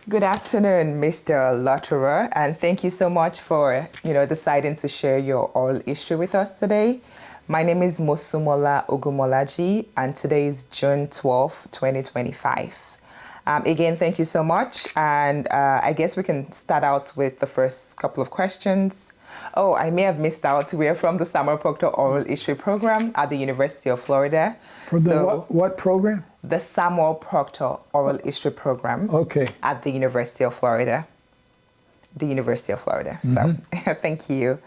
Good afternoon, Mr. Lauterer, and thank you so much for, deciding to share your oral history with us today. My name is Mosunmola Ogunmolaji, and today is June 12, 2025. Again, thank you so much, and I guess we can start out with the first couple of questions. Oh, I may have missed out. We're from the Samuel Proctor Oral History Program at the University of Florida. From the what program? The Samuel Proctor Oral History Program. Okay. At the University of Florida. The University of Florida. So, thank you.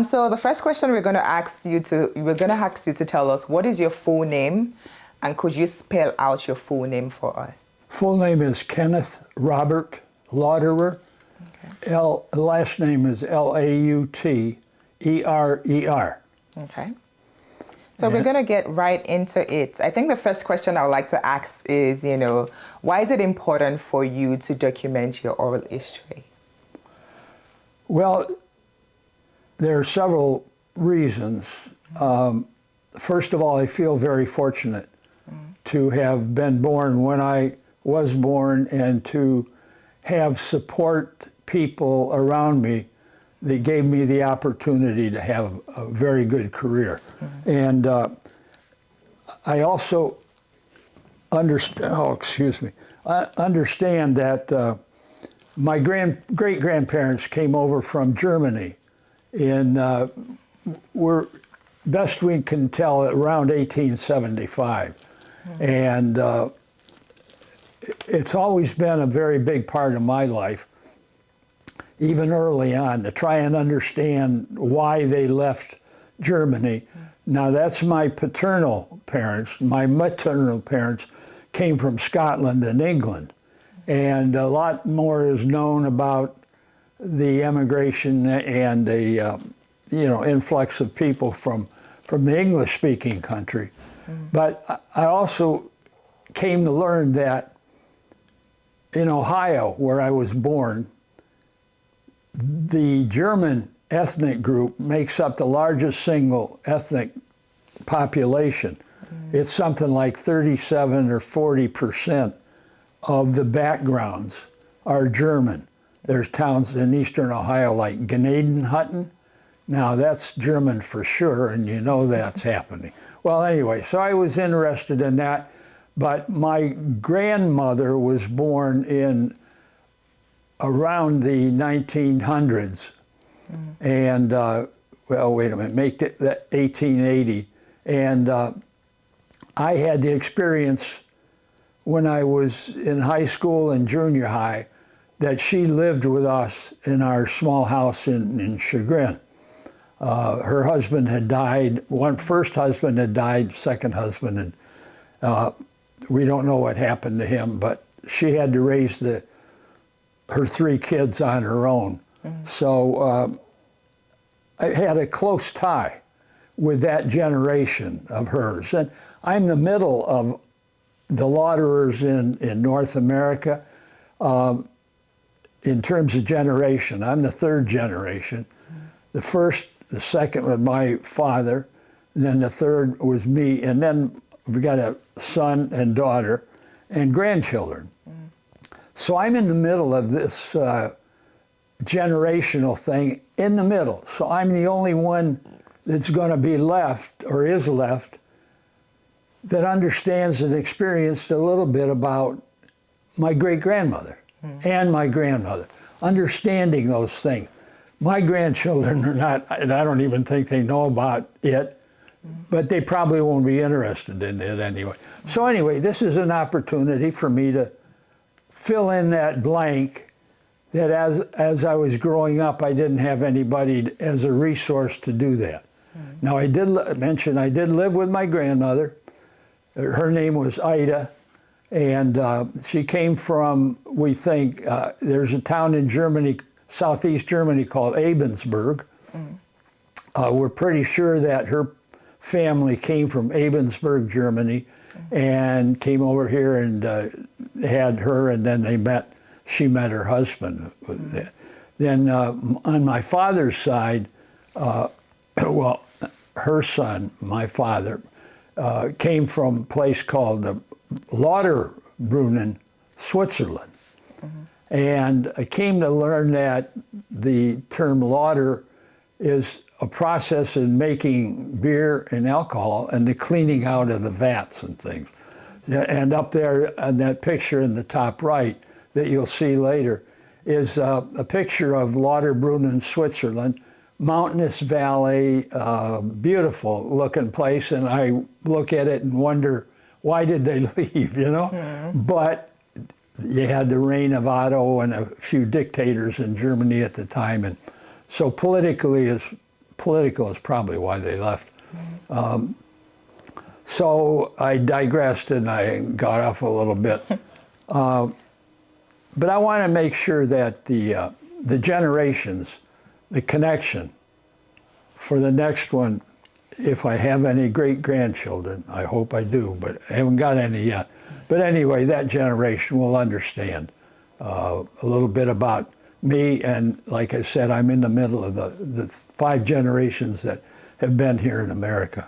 So the first question we're going to ask you to tell us, what is your full name, and could you spell out your full name for us? Full name is Kenneth Robert Lauterer. Okay. Last name is Lauterer. Okay. So we're going to get right into it. I think the first question I would like to ask is, why is it important for you to document your oral history? Well, there are several reasons. First of all, I feel very fortunate to have been born when I was born and to have support people around me that gave me the opportunity to have a very good career. And I also understand that my great-grandparents came over from Germany in, best we can tell, around 1875. And it's always been a very big part of my life, even early on, to try and understand why they left Germany. Now, that's my paternal parents. My maternal parents came from Scotland and England. And a lot more is known about the emigration and the influx of people from the English-speaking country. But I also came to learn that in Ohio, where I was born, the German ethnic group makes up the largest single ethnic population. It's something like 37 or 40% of the backgrounds are German. There's towns in eastern Ohio like Gnadenhutten. Now that's German for sure, and you know that's happening. Well, anyway, so I was interested in that, but my grandmother was born in around the 1900s, and well, wait a minute, make it that 1880, and I had the experience when I was in high school and junior high that she lived with us in our small house in Chagrin. Her husband had died. First husband had died, second husband, and we don't know what happened to him, but she had to raise her 3 kids on her own. So I had a close tie with that generation of hers. And I'm the middle of the Lauterers in North America in terms of generation. I'm the 3rd generation. The second was my father, and then the 3rd was me, and then we got a son and daughter and grandchildren. So I'm in the middle of this generational thing, in the middle. So I'm the only one that's going to be left, or is left, that understands and experienced a little bit about my great-grandmother and my grandmother, understanding those things. My grandchildren are not, and I don't even think they know about it, but they probably won't be interested in it anyway. So anyway, this is an opportunity for me to fill in that blank that as I was growing up, I didn't have anybody as a resource to do that. Now, I did mention I did live with my grandmother. Her name was Ida, and she came from, we think, there's a town in Germany, southeast Germany, called Ebensburg. We're pretty sure that her family came from Ebensburg, Germany, and came over here and had her, and then she met her husband. Then on my father's side, well, her son, my father, came from a place called Lauterbrunnen, Switzerland. And I came to learn that the term lauter is a process in making beer and alcohol and the cleaning out of the vats and things. And up there on that picture in the top right that you'll see later is a picture of Lauterbrunnen, Switzerland, mountainous valley, beautiful looking place. And I look at it and wonder, why did they leave, you know? But you had the reign of Otto and a few dictators in Germany at the time. And so political is probably why they left. So I digressed and I got off a little bit. But I want to make sure that the generations, the connection for the next one, if I have any great-grandchildren, I hope I do, but I haven't got any yet. But anyway, that generation will understand a little bit about me. And like I said, I'm in the middle of the 5 generations that have been here in America.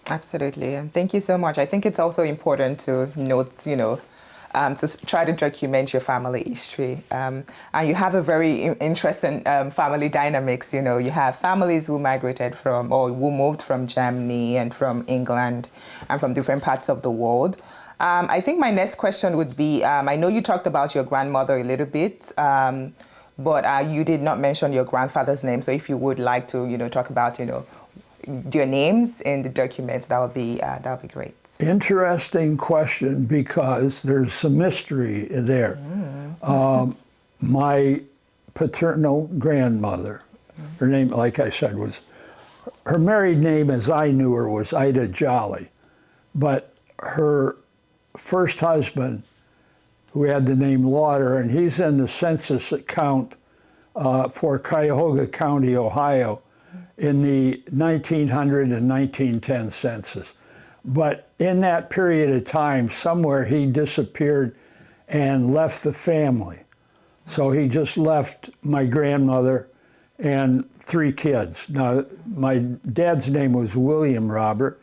Absolutely, and thank you so much. I think it's also important to note, to try to document your family history. And you have a very interesting family dynamics. You have families who migrated from, or who moved from Germany and from England and from different parts of the world. I think my next question would be, I know you talked about your grandmother a little bit, but you did not mention your grandfather's name. So if you would like to, talk about, your names in the documents, that would be great. Interesting question, because there's some mystery there. My paternal grandmother, her name, like I said, her married name as I knew her was Ida Jolly, but her first husband, who had the name Lauter, and he's in the census account for Cuyahoga County, Ohio, in the 1900 and 1910 census. But in that period of time, somewhere he disappeared and left the family. So he just left my grandmother and 3 kids. Now, my dad's name was William Robert.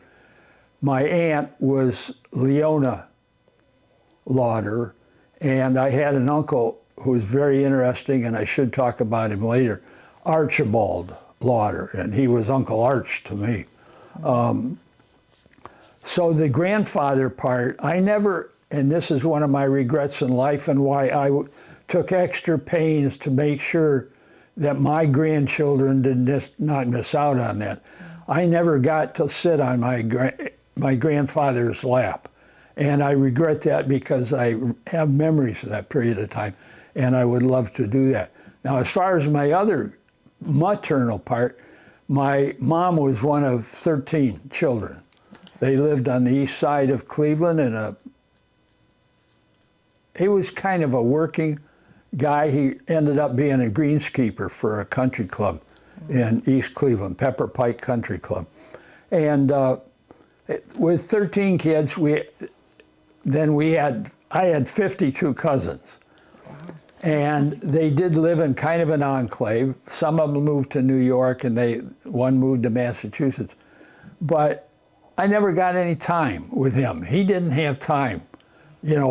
My aunt was Leona Lauter, and I had an uncle who was very interesting, and I should talk about him later, Archibald Lauter, and he was Uncle Arch to me. So the grandfather part, I never, and this is one of my regrets in life and why I took extra pains to make sure that my grandchildren did not miss out on that. I never got to sit on my grandfather's lap. And I regret that, because I have memories of that period of time, and I would love to do that. Now, as far as my other maternal part, my mom was one of 13 children. They lived on the east side of Cleveland, and he was kind of a working guy. He ended up being a greenskeeper for a country club in East Cleveland, Pepper Pike Country Club. And with 13 kids, I had 52 cousins. And they did live in kind of an enclave. Some of them moved to New York, and one moved to Massachusetts. But I never got any time with him. He didn't have time,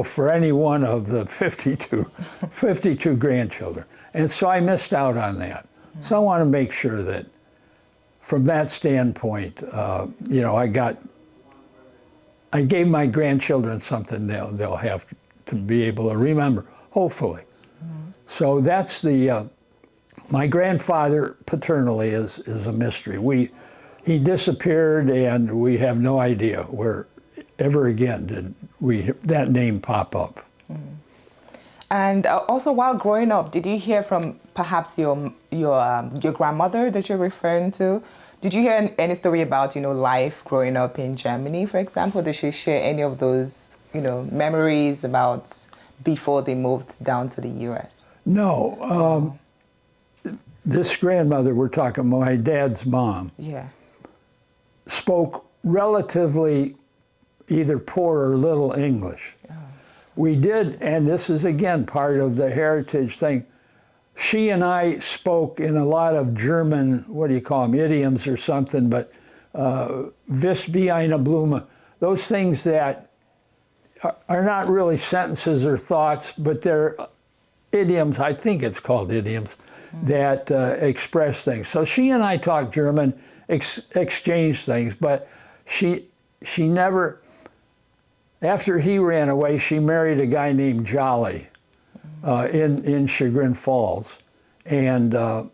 for any one of the 52 grandchildren. And so I missed out on that. So I want to make sure that from that standpoint, I gave my grandchildren something they'll have to be able to remember, hopefully. So that's my grandfather paternally is a mystery. He disappeared, and we have no idea where ever again did that name pop up. And also, while growing up, did you hear from perhaps your grandmother that you're referring to? Did you hear any story about life growing up in Germany, for example? Did she share any of those memories about before they moved down to the U.S.? No. This grandmother we're talking about, my dad's mom, spoke relatively either poor or little English. We did, and this is again part of the heritage thing, she and I spoke in a lot of German, what do you call them, idioms or something, but vis wie eine Blume, those things that are not really sentences or thoughts, but they're idioms, I think it's called idioms, that express things. So she and I talked German, exchanged things, but she never, after he ran away, she married a guy named Jolly in Chagrin Falls. And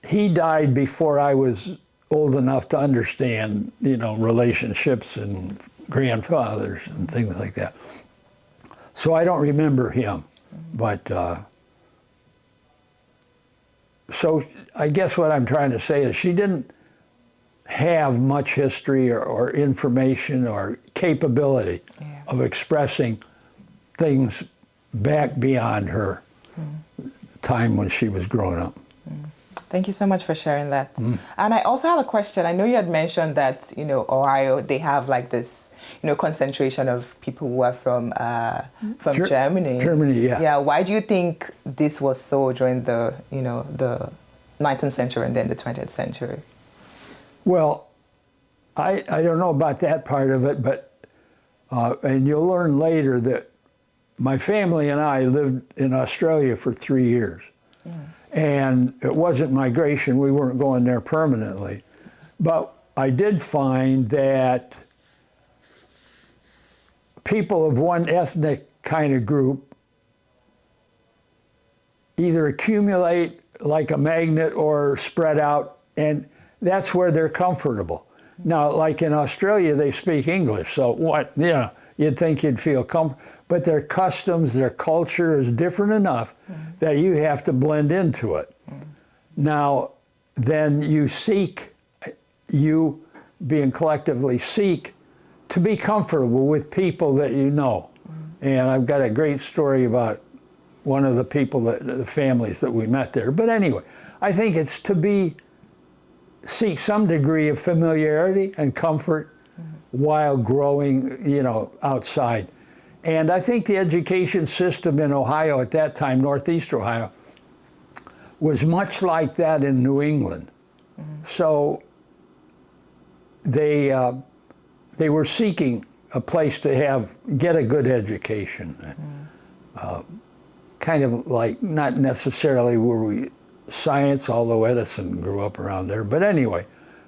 he died before I was old enough to understand, you know, relationships and grandfathers and things like that. So I don't remember him, but so I guess what I'm trying to say is she didn't have much history or information or capability of expressing things back beyond her time when she was growing up. Thank you so much for sharing that. And I also have a question. I know you had mentioned that, you know, Ohio, they have like this, you know, concentration of people who are from Germany. Germany, yeah. Yeah. Why do you think this was so during the, you know, the 19th century and then the 20th century? Well, I don't know about that part of it, but, and you'll learn later that my family and I lived in Australia for 3 years. And it wasn't migration, we weren't going there permanently. But I did find that people of one ethnic kind of group either accumulate like a magnet or spread out, and that's where they're comfortable. Now, like in Australia, they speak English, so what, you know, you'd think you'd feel comfortable, but their customs, their culture is different enough that you have to blend into it. Now, then you seek, you being collectively seek to be comfortable with people that you know. And I've got a great story about one of the people, the families that we met there. But anyway, I think it's to seek some degree of familiarity and comfort while growing, you know, outside. And I think the education system in Ohio at that time, Northeast Ohio, was much like that in New England. So they were seeking a place to get a good education. Kind of like, not necessarily were we science, although Edison grew up around there, but anyway,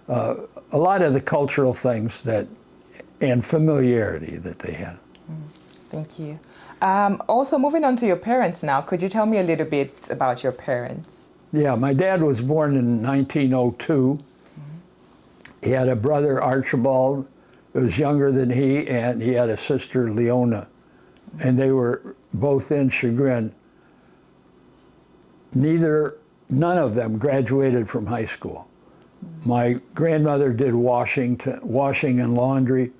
a lot of the cultural things and familiarity that they had. Thank you. Also, moving on to your parents now, could you tell me a little bit about your parents? Yeah, my dad was born in 1902. He had a brother, Archibald, who was younger than he, and he had a sister, Leona, and they were both in Chagrin. None of them graduated from high school. My grandmother did washing and laundry.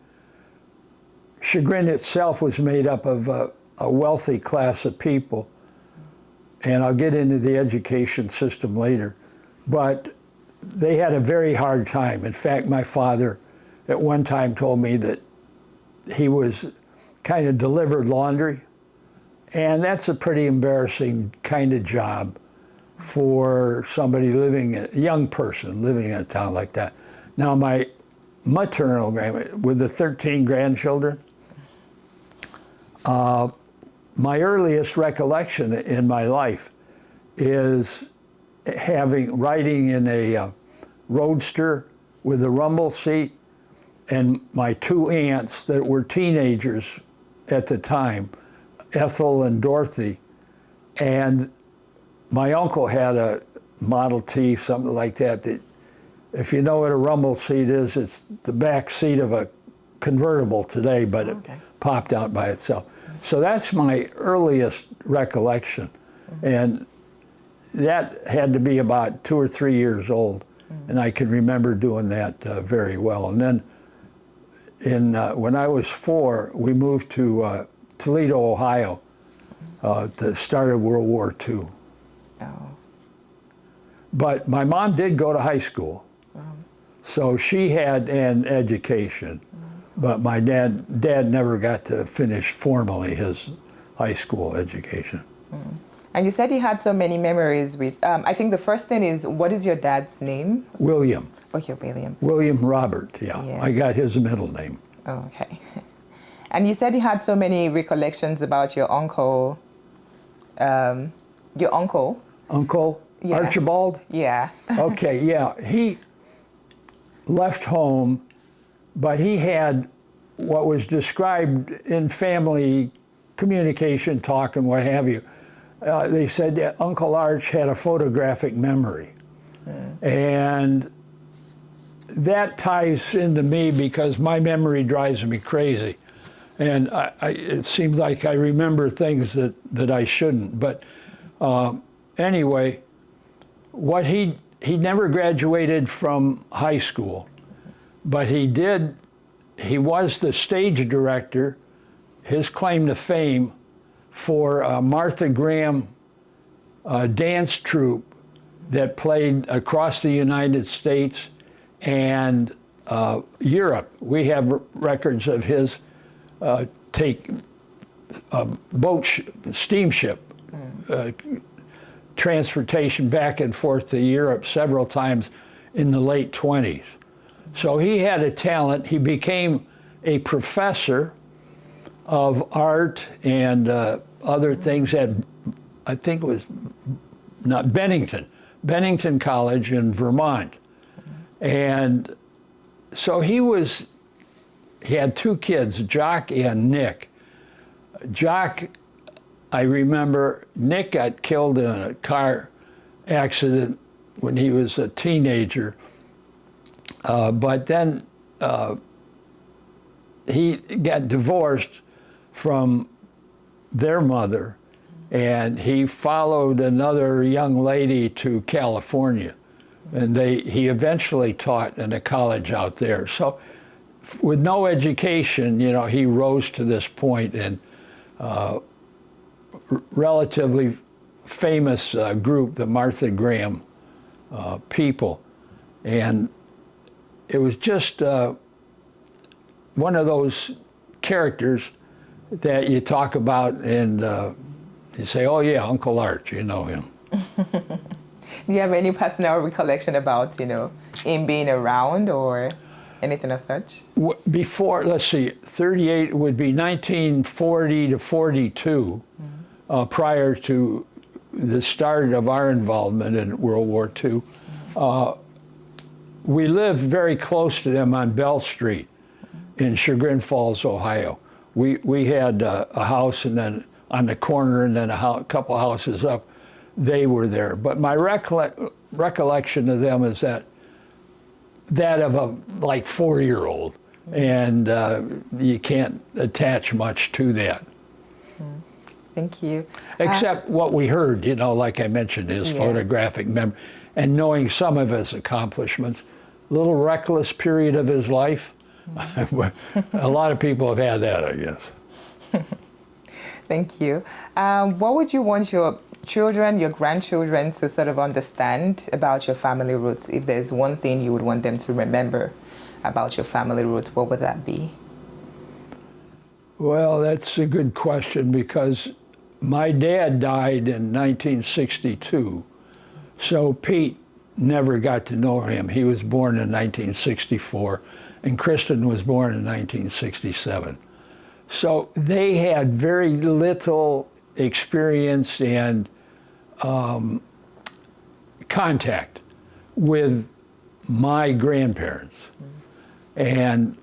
Chagrin itself was made up of a wealthy class of people, and I'll get into the education system later, but they had a very hard time. In fact, my father at one time told me that he was kind of delivered laundry, and that's a pretty embarrassing kind of job for somebody a young person living in a town like that. Now, my maternal grandmother, with the 13 grandchildren, my earliest recollection in my life is riding in a roadster with a rumble seat, and my two aunts that were teenagers at the time, Ethel and Dorothy, and my uncle had a Model T, something like that, if you know what a rumble seat is, it's the back seat of a convertible today, but it popped out by itself. So that's my earliest recollection. And that had to be about 2 or 3 years old. And I can remember doing that very well. And then when I was 4, we moved to Toledo, Ohio, at the start of World War II. But my mom did go to high school. So she had an education. But my dad never got to finish formally his high school education. And you said you had so many memories with, I think the first thing is, what is your dad's name? William. Okay, William. William Robert, yeah. I got his middle name. Oh, okay. And you said you had so many recollections about your uncle. your uncle. Uncle Yeah. Archibald? Yeah. Okay, yeah. He left home, but he had what was described in family communication, talk, and what have you. They said that Uncle Arch had a photographic memory. And that ties into me because my memory drives me crazy. And it seems like I remember things that I shouldn't. But anyway, he never graduated from high school, but he was the stage director, his claim to fame, for Martha Graham dance troupe that played across the United States and Europe. We have records of his take steamship transportation back and forth to Europe several times in the late 20s. So he had a talent. He became a professor of art and other things at, I think it was not Bennington College in Vermont. And so he had two kids, Jock and Nick. Jock, I remember, Nick got killed in a car accident when he was a teenager. But then he got divorced from their mother, and he followed another young lady to California. And he eventually taught in a college out there. So with no education, he rose to this point, and relatively famous group, the Martha Graham people. And it was just one of those characters that you talk about and you say, oh yeah, Uncle Arch, you know him. Do you have any personal recollection about, him being around or anything of such? Before, let's see, 38 would be 1940 to 42, prior to the start of our involvement in World War II. We lived very close to them on Bell Street in Chagrin Falls, Ohio. We had a house, and then on the corner, and then a couple houses up, they were there. But my recollection of them is that of a 4-year-old, and you can't attach much to that. Thank you. Except what we heard, like I mentioned, his photographic memory, and knowing some of his accomplishments. A little reckless period of his life. A lot of people have had that, I guess. Thank you. What would you want your children, your grandchildren to sort of understand about your family roots? If there's one thing you would want them to remember about your family roots, what would that be? Well, that's a good question, because my dad died in 1962, so Pete never got to know him. He was born in 1964, and Kristen was born in 1967. So they had very little experience and contact with my grandparents. And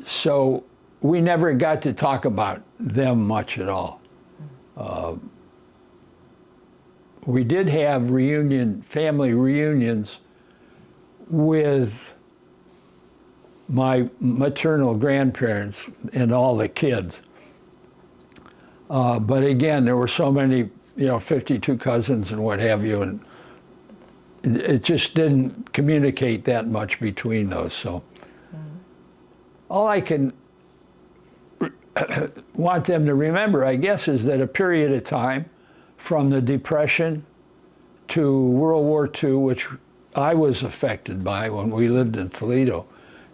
so we never got to talk about them much at all. We did have family reunions with my maternal grandparents and all the kids. But again, there were so many, 52 cousins and what have you, and it just didn't communicate that much between those. So all I can want them to remember, I guess, is that a period of time from the Depression to World War II, which I was affected by when we lived in Toledo,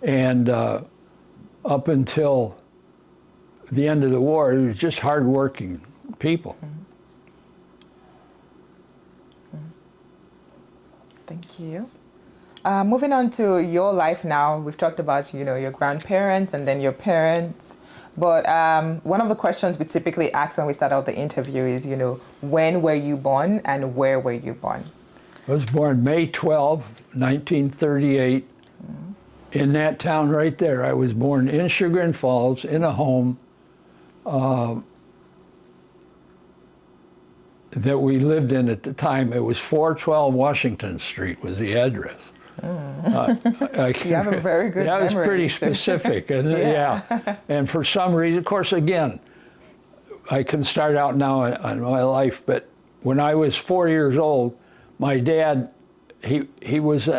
and up until the end of the war, it was just hardworking people. Thank you. Moving on to your life now, we've talked about, your grandparents and then your parents. But one of the questions we typically ask when we start out the interview is, when were you born and where were you born? I was born May 12, 1938, in that town right there. I was born in Chagrin Falls in a home that we lived in at the time. It was 412 Washington Street was the address. You have a very good That was memory. pretty specific. And, yeah. And for some reason, of course, again, I can start out now on my life, but when I was 4 years old, my dad, he was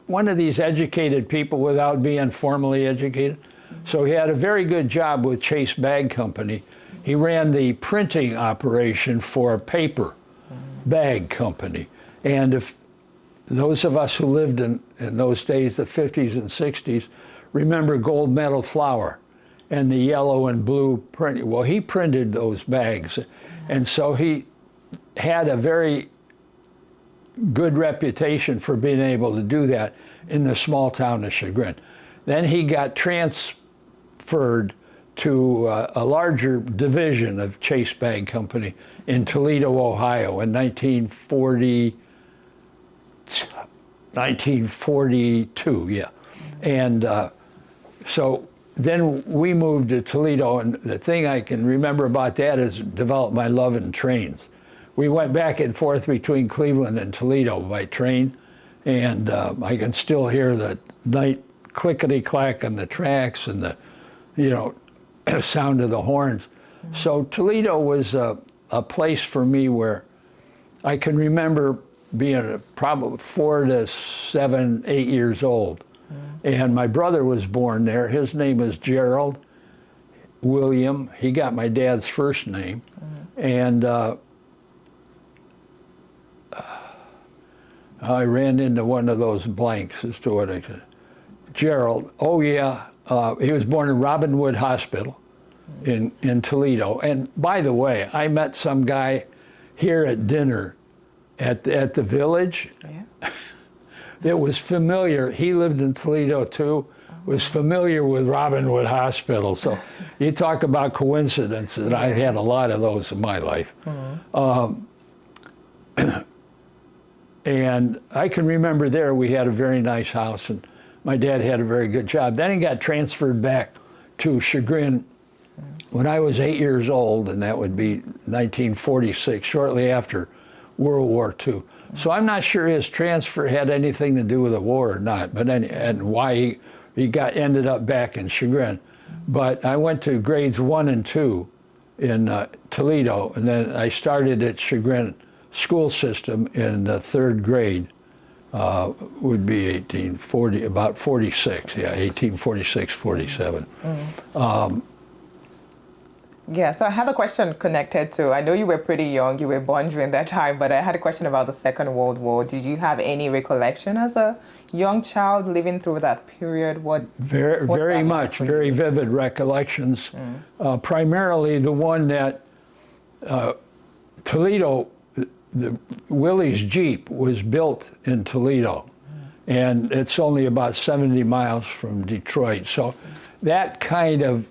one of these educated people without being formally educated. So he had a very good job with Chase Bag Company. He ran the printing operation for a paper bag company. And if those of us who lived in those days, the 50s and 60s, remember gold medal flour and the yellow and blue printing. Well, he printed those bags. And so he had a very good reputation for being able to do that in the small town of Chagrin. Then he got transferred to a larger division of Chase Bag Company in Toledo, Ohio in 1942, yeah. And so then we moved to Toledo, and the thing I can remember about that is developed my love in trains. We went back and forth between Cleveland and Toledo by train, and I can still hear the night clickety-clack on the tracks and the, sound of the horns. So Toledo was a place for me where I can remember being probably 4 to 7, 8 years old. And my brother was born there. His name is Gerald William. He got my dad's first name. And I ran into one of those blanks as to what I said. Gerald, oh yeah, he was born in Robinwood Hospital in Toledo. And by the way, I met some guy here at dinner at the village. Yeah. That was familiar. He lived in Toledo too, was familiar with Robinwood Hospital. So you talk about coincidences, I had a lot of those in my life. And I can remember there we had a very nice house, and my dad had a very good job. Then he got transferred back to Chagrin when I was 8 years old, and that would be 1946, shortly after World War II. So I'm not sure his transfer had anything to do with the war or not, but and why he ended up back in Chagrin. But I went to grades 1 and 2 in Toledo, and then I started at Chagrin school system in the 3rd grade. Would be 1840, about 46, yeah, 1846, 47. Yeah, so I have a question connected to, I know you were pretty young, you were born during that time, but I had a question about the Second World War. Did you have any recollection as a young child living through that period? Very much, very vivid recollections. Primarily the one that Toledo, the Willie's Jeep was built in Toledo, and it's only about 70 miles from Detroit. So that kind of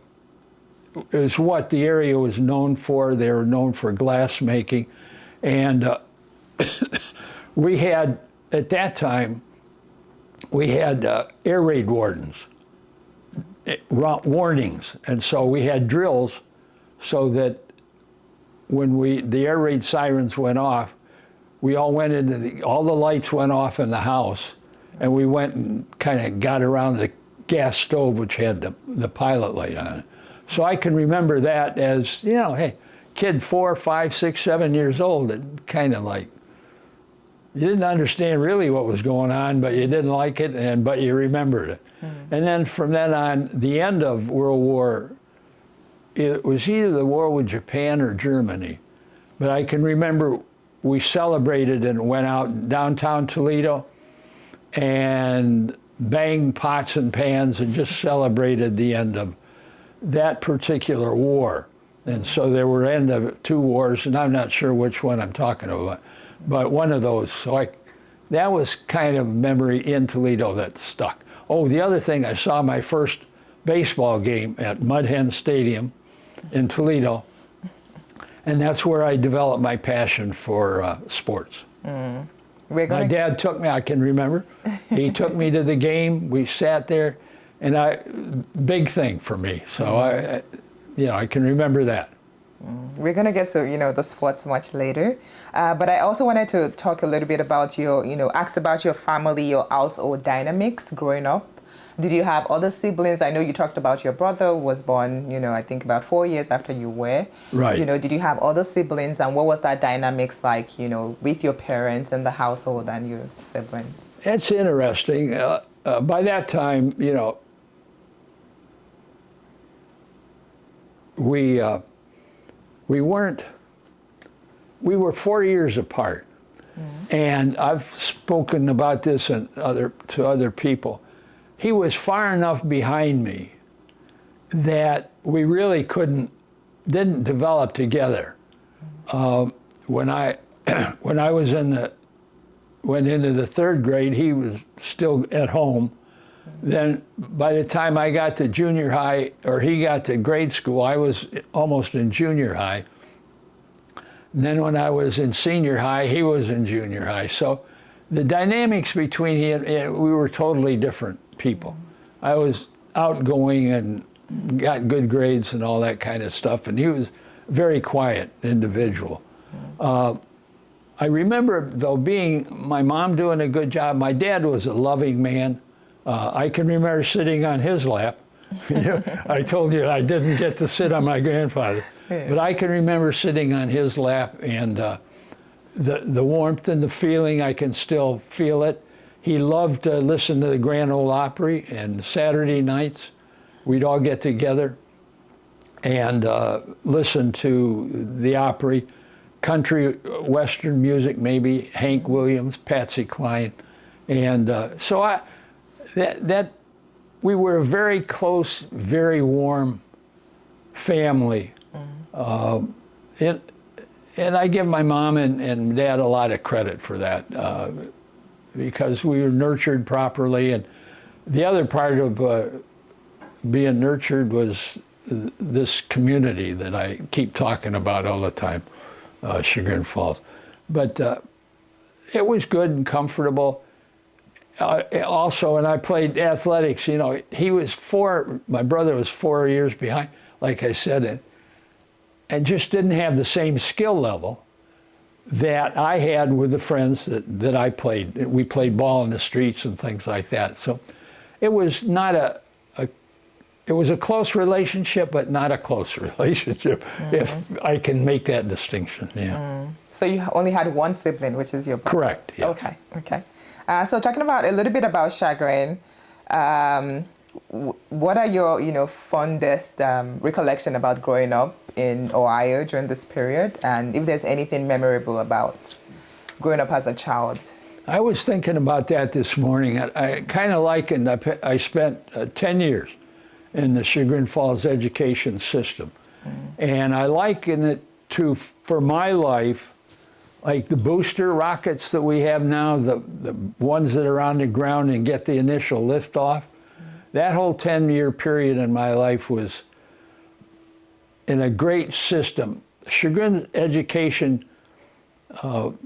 is what the area was known for. They were known for glass making. And we had, at that time, we had air raid warnings. And so we had drills so that when the air raid sirens went off, we all went into all the lights went off in the house, and we went and kind of got around the gas stove, which had the pilot light on it. So I can remember that as, hey, kid 4, 5, 6, 7 years old, it kind of like, you didn't understand really what was going on, but you didn't like it, but you remembered it. And then from then on, the end of World War, it was either the war with Japan or Germany, but I can remember we celebrated and went out downtown Toledo and banged pots and pans and just celebrated the end of that particular war. And so there were end of 2 wars, and I'm not sure which one I'm talking about, but one of those. So that was kind of memory in Toledo that stuck. Oh, the other thing, I saw my first baseball game at Mud Hen Stadium in Toledo, and that's where I developed my passion for sports. My dad took me, I can remember, he took me to the game, we sat there, and big thing for me, so I can remember that. We're going to get to, the sports much later. But I also wanted to talk a little bit about ask about your family, your household dynamics growing up. Did you have other siblings? I know you talked about your brother was born, I think about 4 years after you were. Right. Did you have other siblings, and what was that dynamics like, with your parents and the household and your siblings? It's interesting. By that time, we were 4 years apart. And I've spoken about this to other people. He was far enough behind me that we really didn't develop together. When I went into the third grade, he was still at home. Then by the time I got to junior high, or he got to grade school, I was almost in junior high. And then when I was in senior high, he was in junior high. So the dynamics between we were totally different people. I was outgoing and got good grades and all that kind of stuff, and he was a very quiet individual. I remember, though, my mom doing a good job. My dad was a loving man. I can remember sitting on his lap. I told you I didn't get to sit on my grandfather, but I can remember sitting on his lap, and the warmth and the feeling, I can still feel it. He loved to listen to the Grand Ole Opry, and Saturday nights we'd all get together and listen to the Opry, country, western music, maybe Hank Williams, Patsy Cline, and so we were a very close, very warm family. And I give my mom and dad a lot of credit for that, because we were nurtured properly. And the other part of being nurtured was this community that I keep talking about all the time, Chagrin Falls. But it was good and comfortable. Also, and I played athletics, my brother was 4 years behind, like I said, and just didn't have the same skill level that I had with the friends that I played. We played ball in the streets and things like that. So it was not it was a close relationship, but not a close relationship, if I can make that distinction, yeah. So you only had one sibling, which is your brother? Correct, yes. Okay. So talking about a little bit about Chagrin, what are your fondest recollection about growing up in Ohio during this period, and if there's anything memorable about growing up as a child? I was thinking about that this morning. I kind of likened, I spent 10 years in the Chagrin Falls education system, and I liken it to, for my life, like the booster rockets that we have now, the ones that are on the ground and get the initial lift off. That whole 10-year period in my life was in a great system. Chagrin's education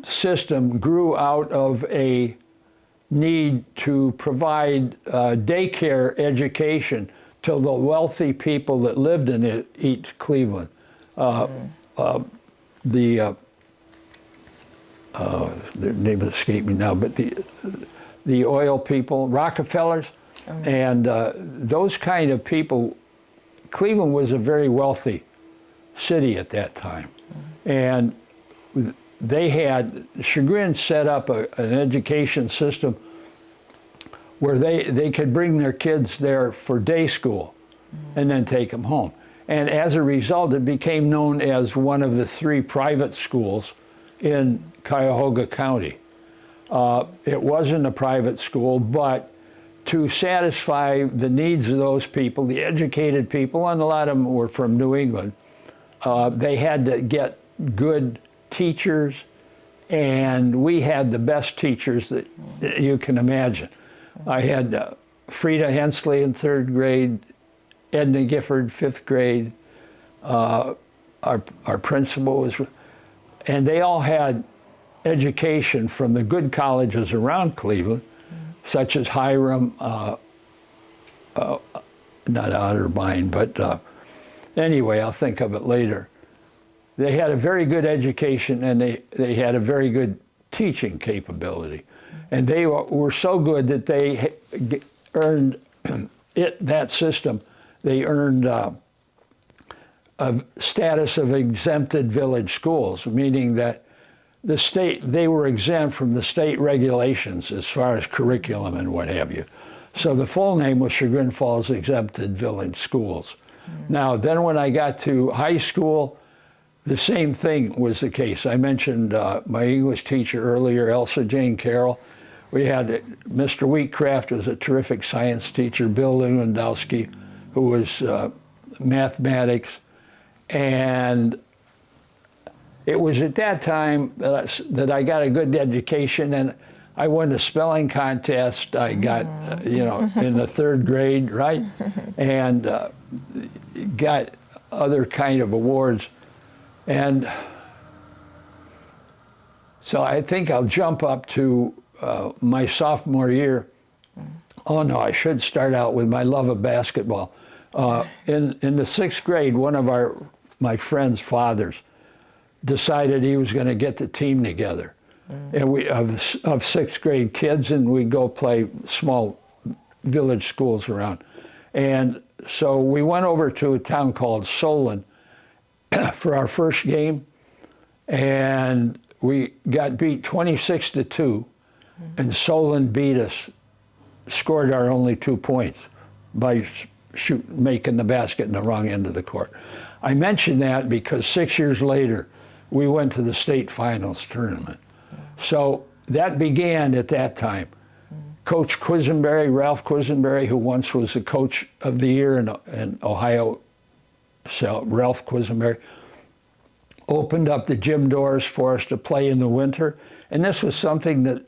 system grew out of a need to provide daycare education to the wealthy people that lived in East Cleveland. Their name escaped me now, but the oil people, Rockefellers, and those kind of people. Cleveland was a very wealthy city at that time, and Chagrin set up an education system where they could bring their kids there for day school and then take them home. And as a result, it became known as one of the 3 private schools in Cuyahoga County. It wasn't a private school, but to satisfy the needs of those people, the educated people, and a lot of them were from New England, they had to get good teachers And we had the best teachers that you can imagine. I had Frida Hensley in 3rd grade, Edna Gifford, 5th grade. Our principal was, and they all had education from the good colleges around Cleveland, such as Hiram, not Otterbein, but anyway, I'll think of it later. They had a very good education, and they had a very good teaching capability. And they were so good that they earned, that system, they earned a status of exempted village schools, meaning that the state, they were exempt from the state regulations as far as curriculum and what have you. So the full name was Chagrin Falls Exempted Village Schools. Now, then when I got to high school, the same thing was the case. I mentioned my English teacher earlier, Elsa Jane Carroll. We had Mr. Wheatcraft was a terrific science teacher, Bill Lewandowski, who was mathematics. And it was at that time that I got a good education, and I won a spelling contest. I got, you know, in the 3rd grade, right? And got other kind of awards. And so I think I'll jump up to my sophomore year. Oh no, I should start out with my love of basketball. In the 6th grade, one of my friend's fathers decided he was going to get the team together, and we of 6th grade kids, and we'd go play small village schools around. And so we went over to a town called Solon for our first game, and we got beat 26-2, and Solon beat us, scored our only 2 points by making the basket in the wrong end of the court. I mention that because 6 years later, we went to the state finals tournament. So that began at that time. Coach Quisenberry, Ralph Quisenberry, who once was the coach of the year in Ohio, so Ralph Quisenberry, opened up the gym doors for us to play in the winter. And this was something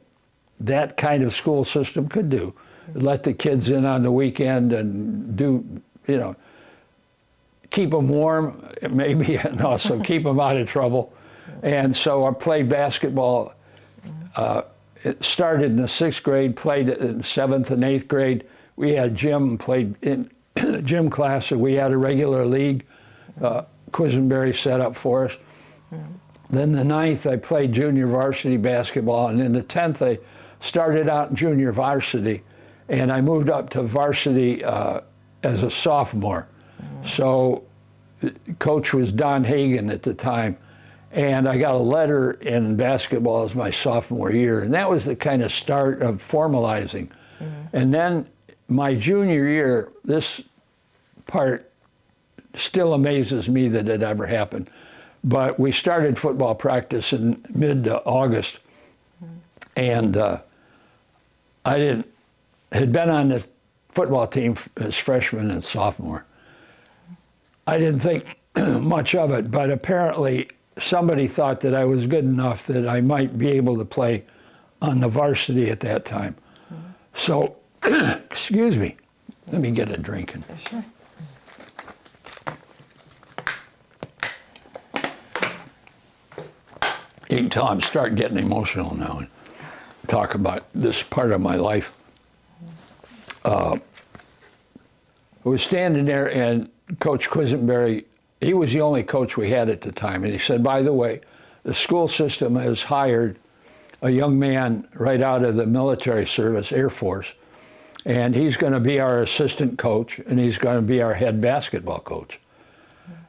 that kind of school system could do. Let the kids in on the weekend and do, you know, keep them warm, maybe, and also keep them out of trouble. And so I played basketball. It started in the 6th grade, played in 7th and 8th grade. We had gym, played in gym class, and we had a regular league Quisenberry set up for us. Then the 9th, I played junior varsity basketball, and in the 10th, I started out in junior varsity, and I moved up to varsity as a sophomore. So coach was Don Hagan at the time, and I got a letter in basketball as my sophomore year, and that was the kind of start of formalizing. And then my junior year, this part still amazes me that it ever happened, but we started football practice in mid-August, and I had been on the football team as freshman and sophomore. I didn't think much of it, but apparently somebody thought that I was good enough that I might be able to play on the varsity at that time. So, excuse me, let me get a drink. Sure. You can tell I'm starting getting emotional now and talk about this part of my life. I was standing there, and Coach Quisenberry, he was the only coach we had at the time, and he said, by the way, the school system has hired a young man right out of the military service, Air Force, and he's going to be our assistant coach, and he's going to be our head basketball coach.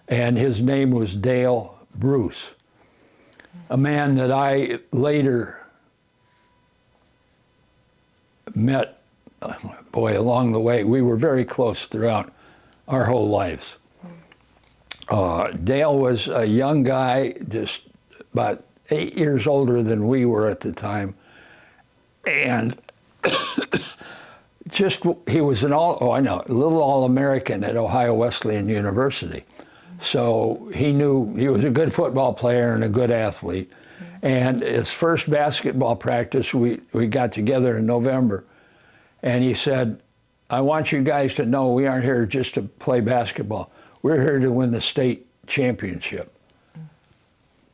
And his name was Dale Bruce, a man that I later met, boy, along the way. We were very close throughout our whole lives. Dale was a young guy, just about 8 years older than we were at the time. And he was a little All-American at Ohio Wesleyan University. So he knew he was a good football player and a good athlete. And his first basketball practice, we got together in November, and he said, I want you guys to know we aren't here just to play basketball. We're here to win the state championship.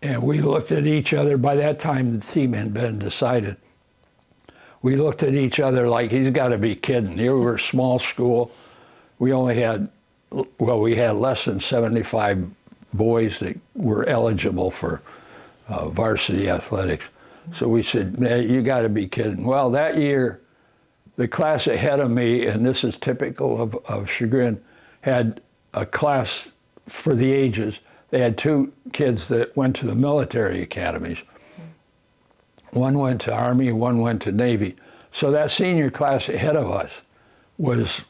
And we looked at each other. By that time, the team had been decided. We looked at each other like, he's got to be kidding. Here we were a small school. We only had, well, we had less than 75 boys that were eligible for varsity athletics. So we said, man, you got to be kidding. Well, that year, the class ahead of me, and this is typical of Chagrin, had a class for the ages. They had two kids that went to the military academies. One went to Army, one went to Navy. So that senior class ahead of us was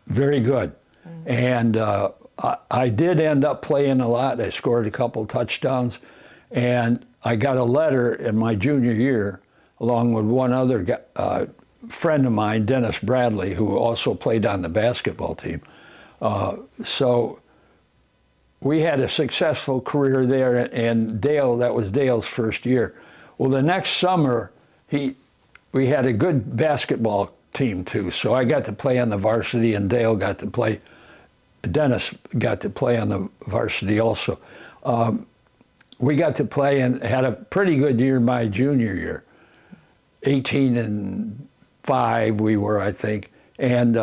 very good. And I did end up playing a lot. I scored a couple touchdowns. And I got a letter in my junior year, along with one other friend of mine, Dennis Bradley, who also played on the basketball team. So we had a successful career there, and Dale, that was Dale's first year. Well, the next summer, we had a good basketball team too, so I got to play on the varsity, and Dale got to play, Dennis got to play on the varsity also. We got to play and had a pretty good year my junior year. 18-5 we were, I think. And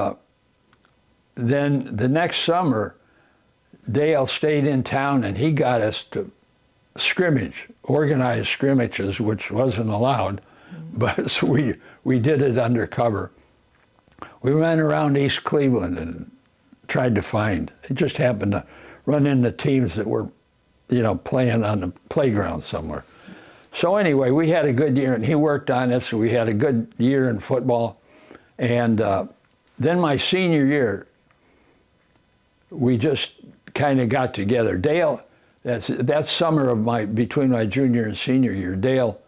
then the next summer, Dale stayed in town and he got us to scrimmage, organized scrimmages, which wasn't allowed, but so we did it undercover. We went around East Cleveland and tried to find, it just happened to run into teams that were, you know, playing on the playground somewhere. So anyway, we had a good year, and he worked on us, so we had a good year in football. And then my senior year, we just kind of got together. Dale, that summer of between my junior and senior year, Dale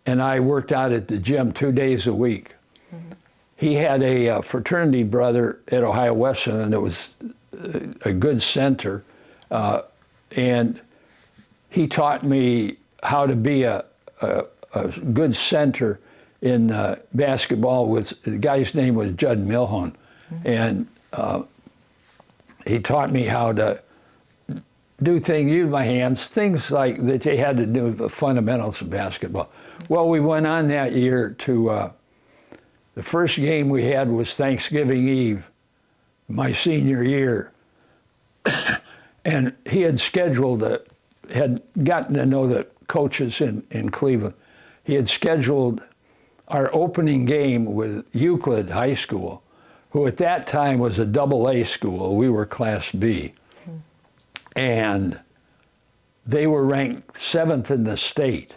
and I worked out at the gym 2 days a week. He had a fraternity brother at Ohio Wesleyan that was a good center, and he taught me how to be a good center in basketball. The guy's name was Judd Milhone, and he taught me how to do things, use my hands, things like that they had to do with the fundamentals of basketball. Well, we went on that year to, the first game we had was Thanksgiving Eve, my senior year. And he had had gotten to know the coaches in Cleveland. He had scheduled our opening game with Euclid High School, who at that time was a AA school. We were Class B. And they were ranked 7th in the state.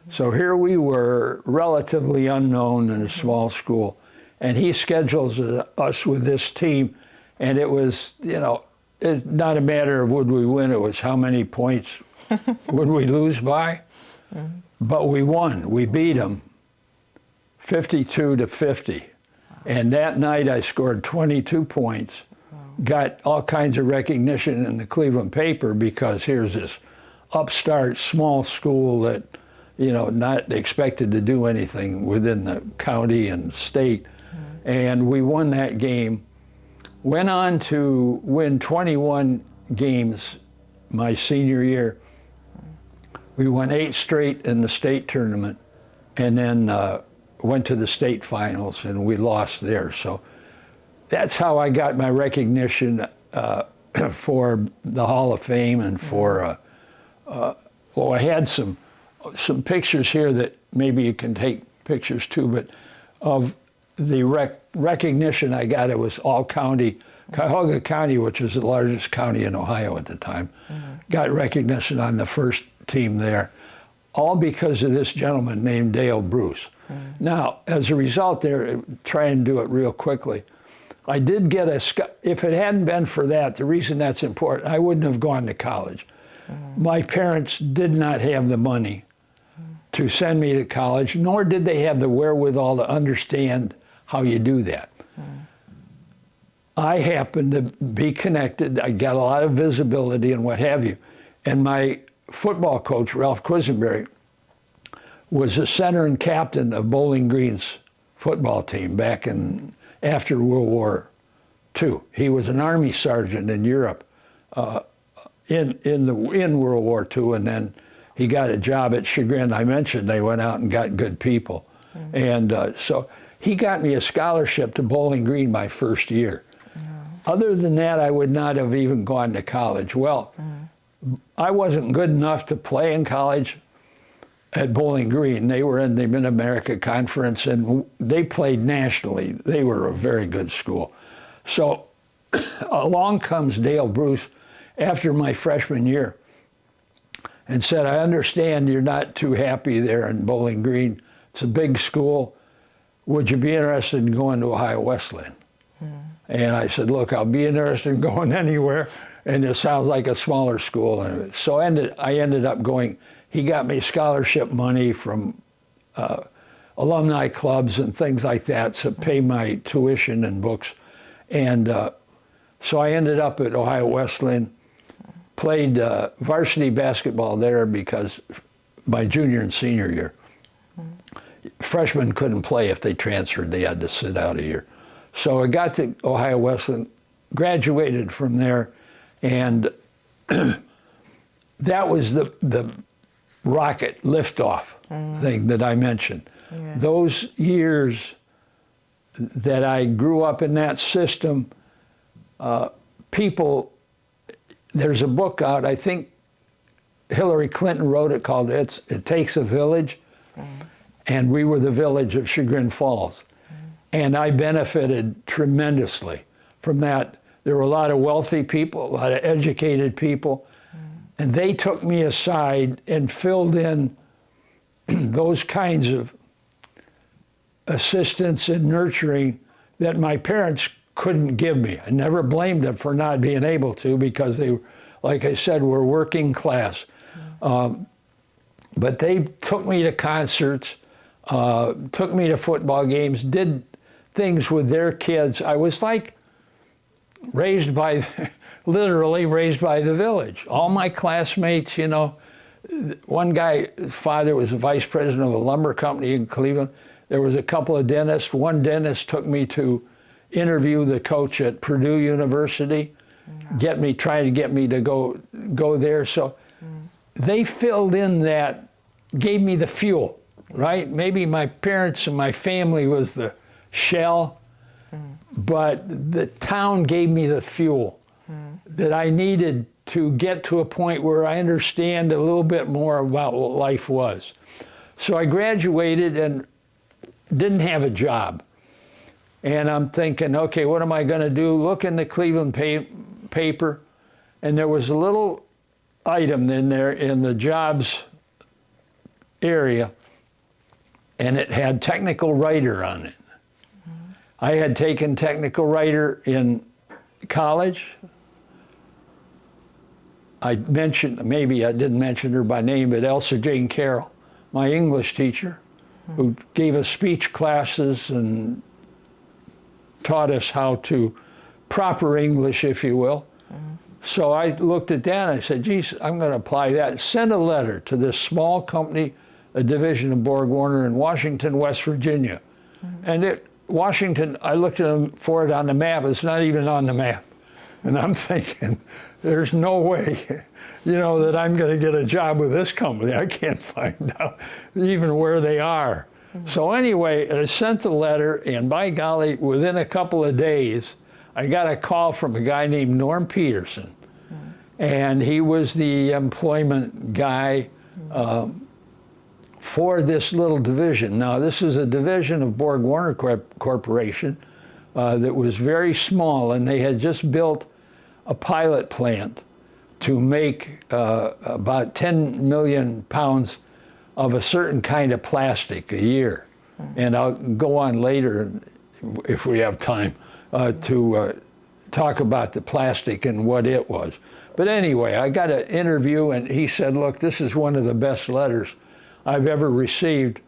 So here we were, relatively unknown in a small school, and he schedules us with this team, and it was, you know, it's not a matter of would we win, it was how many points would we lose by. But we won. We beat them 52-50. And that night I scored 22 points, got all kinds of recognition in the Cleveland paper because here's this upstart small school that, you know, not expected to do anything within the county and state. And we won that game. Went on to win 21 games my senior year. We won 8 straight in the state tournament, and then went to the state finals, and we lost there. So that's how I got my recognition for the Hall of Fame and for, well, I had some pictures here that maybe you can take pictures too, but of the recognition I got. It was all county, Cuyahoga County, which was the largest county in Ohio at the time, got recognition on the first team there, all because of this gentleman named Dale Bruce. Now, as a result there, try and do it real quickly, I did get if it hadn't been for that, the reason that's important, I wouldn't have gone to college. My parents did not have the money to send me to college, nor did they have the wherewithal to understand how you do that. I happened to be connected. I got a lot of visibility and what have you. And my football coach, Ralph Quisenberry, was the center and captain of Bowling Green's football team back in after World War II. He was an army sergeant in Europe in World War II, and then he got a job at Chagrin. I mentioned they went out and got good people, and so he got me a scholarship to Bowling Green my first year. Other than that, I would not have even gone to college. Well, I wasn't good enough to play in college at Bowling Green. They were in the Mid-America Conference, and they played nationally. They were a very good school. So along comes Dale Bruce after my freshman year and said, I understand you're not too happy there in Bowling Green. It's a big school. Would you be interested in going to Ohio Wesleyan? And I said, look, I'll be interested in going anywhere, and it sounds like a smaller school. And so I ended up going. He got me scholarship money from alumni clubs and things like that to pay my tuition and books. And so I ended up at Ohio Wesleyan, played varsity basketball there because my junior and senior year, freshmen couldn't play if they transferred. They had to sit out a year. So I got to Ohio Wesleyan, graduated from there, and that was the rocket liftoff thing that I mentioned. Yeah. Those years that I grew up in that system, people, there's a book out, I think Hillary Clinton wrote it, called It Takes a Village, and we were the village of Chagrin Falls. And I benefited tremendously from that. There were a lot of wealthy people, a lot of educated people, and they took me aside and filled in those kinds of assistance and nurturing that my parents couldn't give me. I never blamed them for not being able to, because they, like I said, were working class. But they took me to concerts, took me to football games, did things with their kids. I was like raised by, literally raised by the village. All my classmates, you know, one guy, his father was a vice president of a lumber company in Cleveland. There was a couple of dentists. One dentist took me to interview the coach at Purdue University, try to get me to go there. So they filled in that, gave me the fuel, right? Maybe my parents and my family was the shell, but the town gave me the fuel that I needed to get to a point where I understand a little bit more about what life was. So I graduated and didn't have a job. And I'm thinking, okay, what am I going to do? Look in the Cleveland paper, and there was a little item in there in the jobs area, and it had technical writer on it. I had taken technical writer in college. I mentioned, maybe I didn't mention her by name, but Elsa Jane Carroll, my English teacher, who gave us speech classes and taught us how to proper English, if you will. So I looked at that and I said, geez, I'm going to apply that. Send a letter to this small company, a division of BorgWarner in Washington, West Virginia. And Washington, I looked for it on the map. It's not even on the map. And I'm thinking, there's no way, you know, that I'm going to get a job with this company. I can't find out even where they are. So anyway, I sent the letter, and by golly, within a couple of days, I got a call from a guy named Norm Peterson. And he was the employment guy for this little division. Now, this is a division of BorgWarner Corporation that was very small, and they had just built a pilot plant to make about 10 million pounds of a certain kind of plastic a year. And I'll go on later, if we have time, to talk about the plastic and what it was. But anyway, I got an interview, and he said, look, this is one of the best letters I've ever received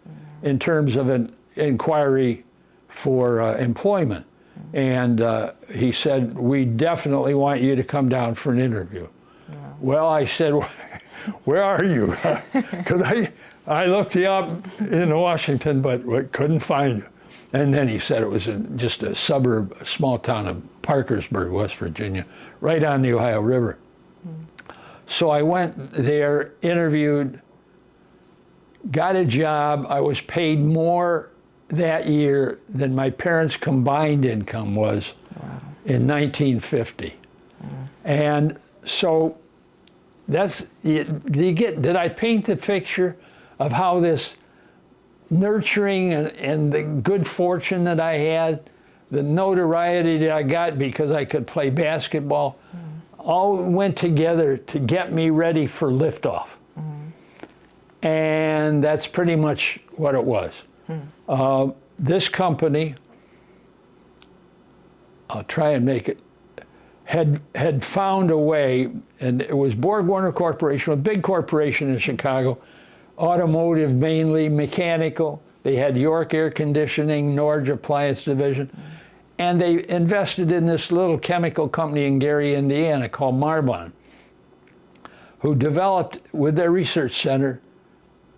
in terms of an inquiry for employment. And he said, we definitely want you to come down for an interview. Well, I said, Where are you? Because I looked you up in Washington, but couldn't find you. And then he said it was in just a suburb, a small town of Parkersburg, West Virginia, right on the Ohio River. So I went there, interviewed, got a job. I was paid more that year than my parents' combined income was in 1950. And so that's, did I paint the picture of how this nurturing and the good fortune that I had, the notoriety that I got because I could play basketball, all went together to get me ready for liftoff. And that's pretty much what it was. This company, I'll try and make it, had found a way, and it was BorgWarner Corporation, a big corporation in Chicago, automotive mainly, mechanical. They had York Air Conditioning, Norge Appliance Division, and they invested in this little chemical company in Gary, Indiana called Marbon, who developed with their research center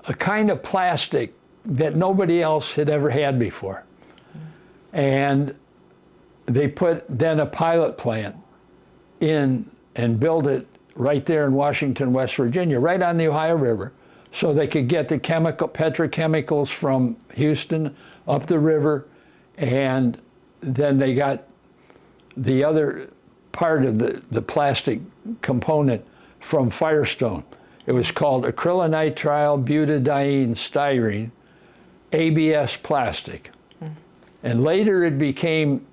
a kind of plastic that nobody else had ever had before. And they put then a pilot plant in and built it right there in Washington, West Virginia, right on the Ohio River, so they could get the petrochemicals from Houston up the river, and then they got the other part of the plastic component from Firestone. It was called acrylonitrile butadiene styrene, ABS plastic. And later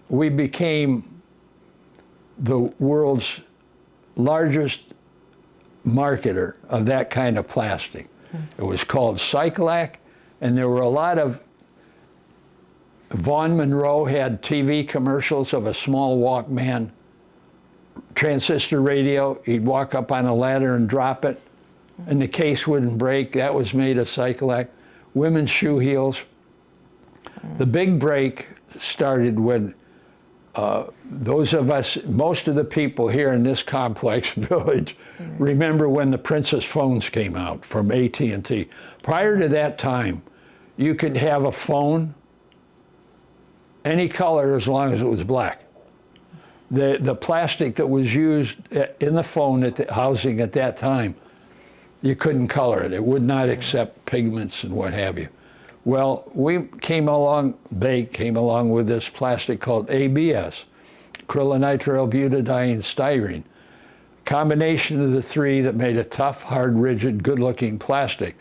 we became the world's largest marketer of that kind of plastic. It was called Cyclac, and there were a lot of, Vaughn Monroe had TV commercials of a small Walkman transistor radio. He'd walk up on a ladder and drop it, and the case wouldn't break. That was made of Cyclac. Women's shoe heels. The big break started when those of us, most of the people here in this complex village, remember when the Princess phones came out from AT&T. Prior to that time, you could have a phone any color as long as it was black. The plastic that was used in the phone at the housing at that time, you couldn't color it. It would not accept pigments and what have you. Well, they came along with this plastic called ABS, acrylonitrile butadiene styrene, combination of the three that made a tough, hard, rigid, good-looking plastic.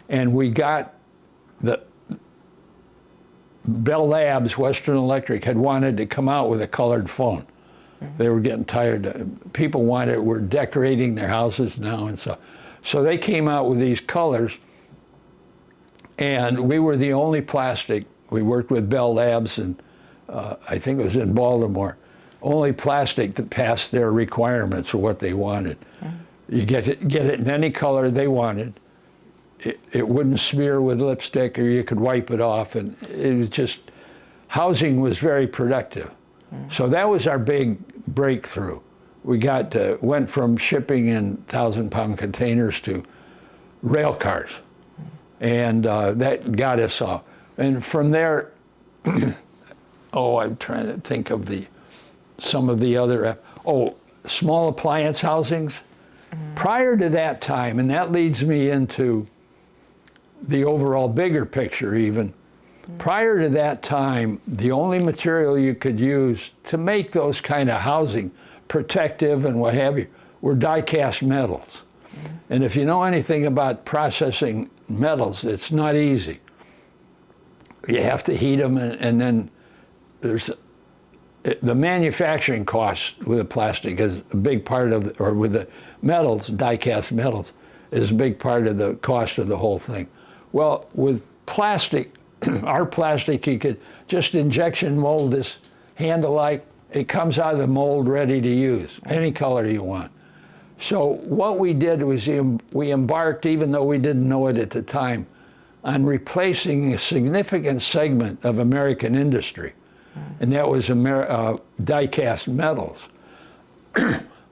And we got Bell Labs, Western Electric, had wanted to come out with a colored phone. They were getting tired. People were decorating their houses now, and so they came out with these colors. And we were the only plastic. We worked with Bell Labs, and I think it was in Baltimore. Only plastic that passed their requirements of what they wanted. You get it in any color they wanted. It wouldn't smear with lipstick, or you could wipe it off. And it was just, housing was very productive. So that was our big breakthrough. We went from shipping in 1,000-pound containers to rail cars. And that got us off. And from there, I'm trying to think of some of the other, small appliance housings. Prior to that time, and that leads me into the overall bigger picture even, prior to that time, the only material you could use to make those kind of housing, protective and what have you, were die-cast metals. And if you know anything about processing metals, it's not easy. You have to heat them, and then there's the manufacturing cost with the plastic is a big part of, or with the metals, die-cast metals, is a big part of the cost of the whole thing. Well, with plastic, our plastic, you could just injection mold this handle-like. It comes out of the mold ready to use, any color you want. So what we did was we embarked, even though we didn't know it at the time, on replacing a significant segment of American industry, and that was die-cast metals.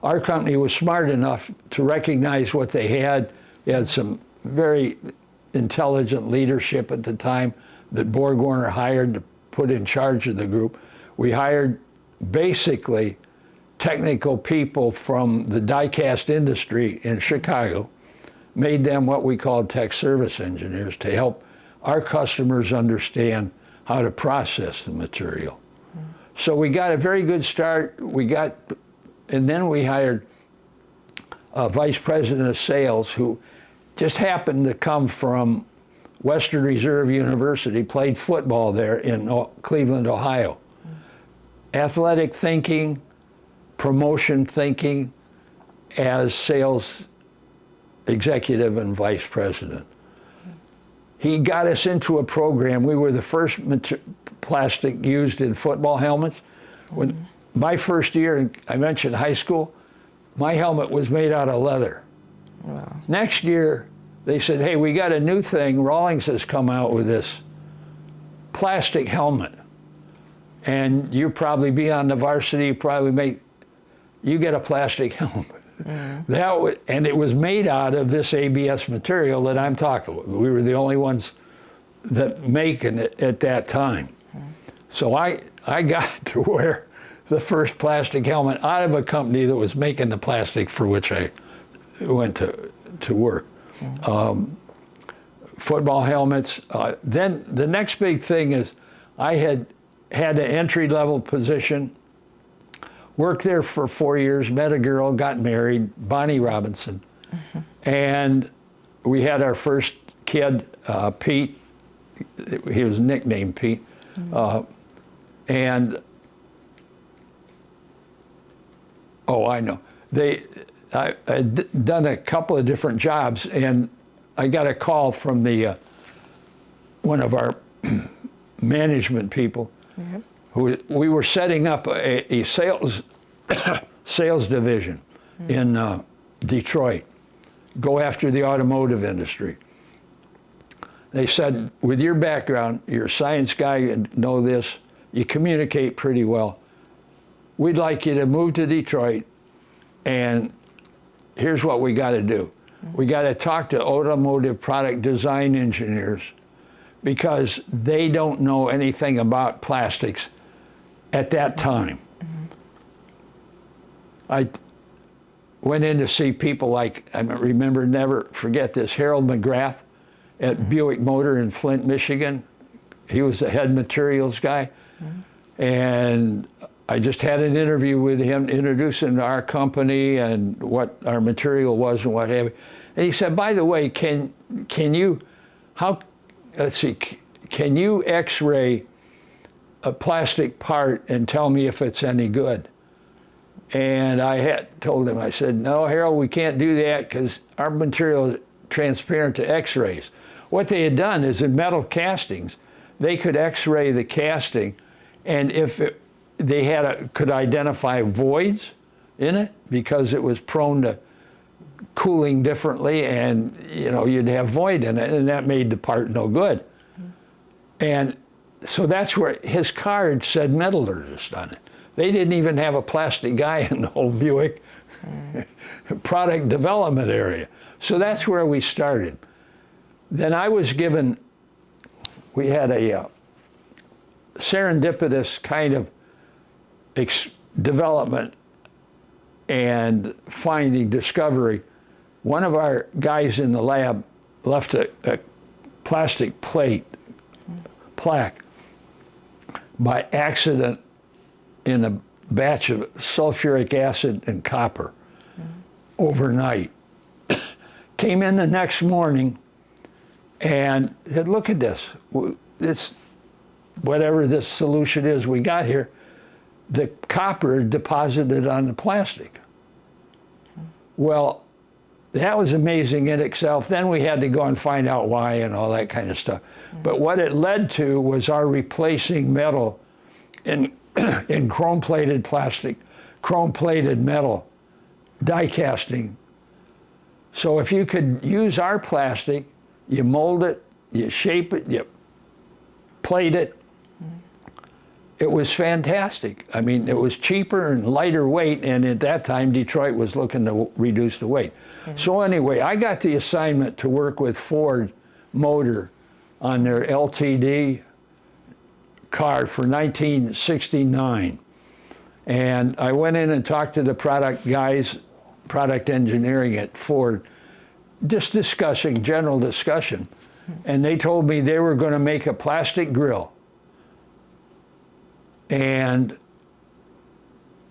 Our company was smart enough to recognize what they had You had some very intelligent leadership at the time that BorgWarner hired to put in charge of the group. We hired basically technical people from the die-cast industry in Chicago, made them what we called tech service engineers to help our customers understand how to process the material. So we got a very good start. And then we hired a vice president of sales who just happened to come from Western Reserve University, played football there in Cleveland, Ohio. Athletic thinking, promotion thinking as sales executive and vice president. He got us into a program. We were the first plastic used in football helmets. When my first year, I mentioned high school, my helmet was made out of leather. Wow. Next year, they said, hey, we got a new thing. Rawlings has come out with this plastic helmet. And you probably be on the varsity, you get a plastic helmet. And it was made out of this ABS material that I'm talking about. We were the only ones that making it at that time. So I got to wear the first plastic helmet out of a company that was making the plastic for which I went to work. Football helmets. Then the next big thing is I had an entry-level position, worked there for 4 years, met a girl, got married, Bonnie Robinson. And we had our first kid, Pete. He was nicknamed Pete. I know. I'd done a couple of different jobs, and I got a call from one of our management people. Who we were setting up a sales division in Detroit, go after the automotive industry. They said, with your background, you're a science guy, you know this, you communicate pretty well. We'd like you to move to Detroit, and here's what we got to do. We got to talk to automotive product design engineers because they don't know anything about plastics at that time. I went in to see people like, I remember, never forget this, Harold McGrath at Buick Motor in Flint, Michigan. He was the head materials guy. And I just had an interview with him, introducing our company and what our material was and what have you. And he said, by the way, can you X-ray a plastic part and tell me if it's any good? And I had told him, I said, no, Harold, we can't do that because our material is transparent to X-rays. What they had done is in metal castings, they could X-ray the casting, and if they could identify voids in it because it was prone to cooling differently, and you'd have void in it, and that made the part no good. And so that's where his card said metallurgist on it. They didn't even have a plastic guy in the whole Buick product development area. So that's where we started. Then I was given, we had a serendipitous kind of development and finding, discovery. One of our guys in the lab left a plastic plaque by accident in a batch of sulfuric acid and copper overnight. Came in the next morning and said, look at this. Whatever this solution is we got here, the copper deposited on the plastic. Well, that was amazing in itself. Then we had to go and find out why and all that kind of stuff. But what it led to was our replacing metal in chrome-plated plastic, chrome-plated metal, die casting. So if you could use our plastic, you mold it, you shape it, you plate it, it was fantastic. I mean, it was cheaper and lighter weight, and at that time, Detroit was looking to reduce the weight. So anyway, I got the assignment to work with Ford Motor on their LTD car for 1969. And I went in and talked to the product guys, product engineering at Ford, just discussing, general discussion. And they told me they were going to make a plastic grill. And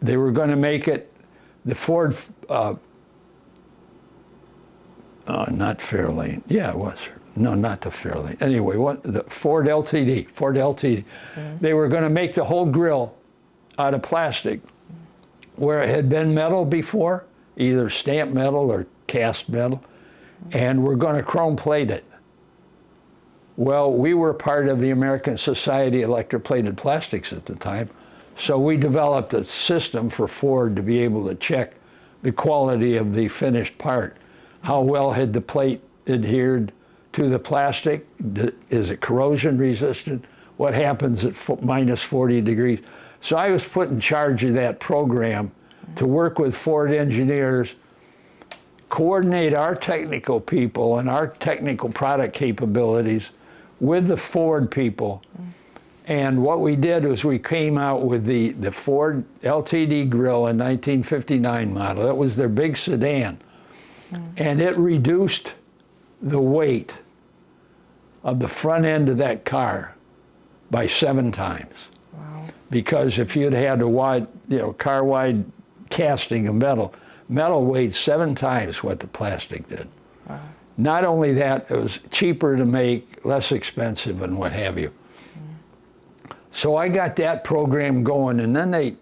they were going to make it, the Ford, not Fairlane. Yeah, it was. No, not the Fairlane. Anyway, the Ford LTD. They were going to make the whole grill out of plastic, where it had been metal before, either stamped metal or cast metal, and we're going to chrome plate it. Well, we were part of the American Society of Electroplated Plastics at the time, so we developed a system for Ford to be able to check the quality of the finished part. How well had the plate adhered to the plastic? Is it corrosion resistant? What happens at minus 40 degrees? So I was put in charge of that program to work with Ford engineers, coordinate our technical people and our technical product capabilities with the Ford people. And what we did was we came out with the Ford LTD grill in 1959 model. That was their big sedan. And it reduced the weight of the front end of that car by 7 times. Wow. Because if you'd had a wide, car-wide casting of metal weighed 7 times what the plastic did. Wow. Not only that, it was cheaper to make, less expensive, and what have you. So I got that program going, and then they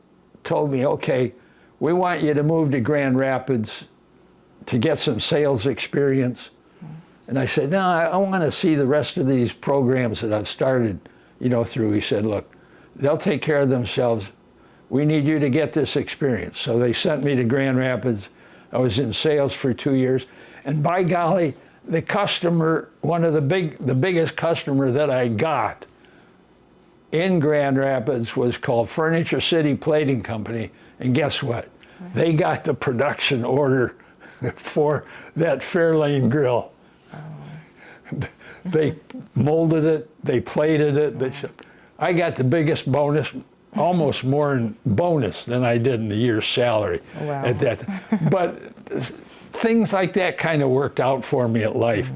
told me, okay, we want you to move to Grand Rapids to get some sales experience. And I said, no, I want to see the rest of these programs that I've started, through. He said, look, they'll take care of themselves. We need you to get this experience. So they sent me to Grand Rapids. I was in sales for 2 years. And by golly, the customer, one of the biggest customer that I got in Grand Rapids was called Furniture City Plating Company. And guess what? They got the production order for that Fairlane grill. They molded it, they plated it. They said, I got the biggest bonus, almost more in bonus than I did in the year's salary at that time. But things like that kind of worked out for me at life,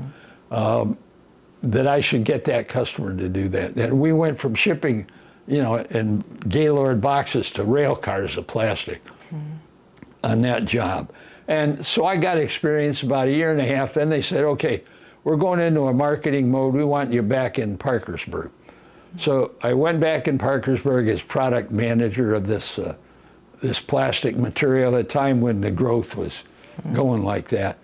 that I should get that customer to do that. And we went from shipping, in Gaylord boxes to rail cars of plastic on that job. And so I got experience about 1.5 years. Then they said, okay, we're going into a marketing mode. We want you back in Parkersburg. So I went back in Parkersburg as product manager of this plastic material at a time when the growth was going like that.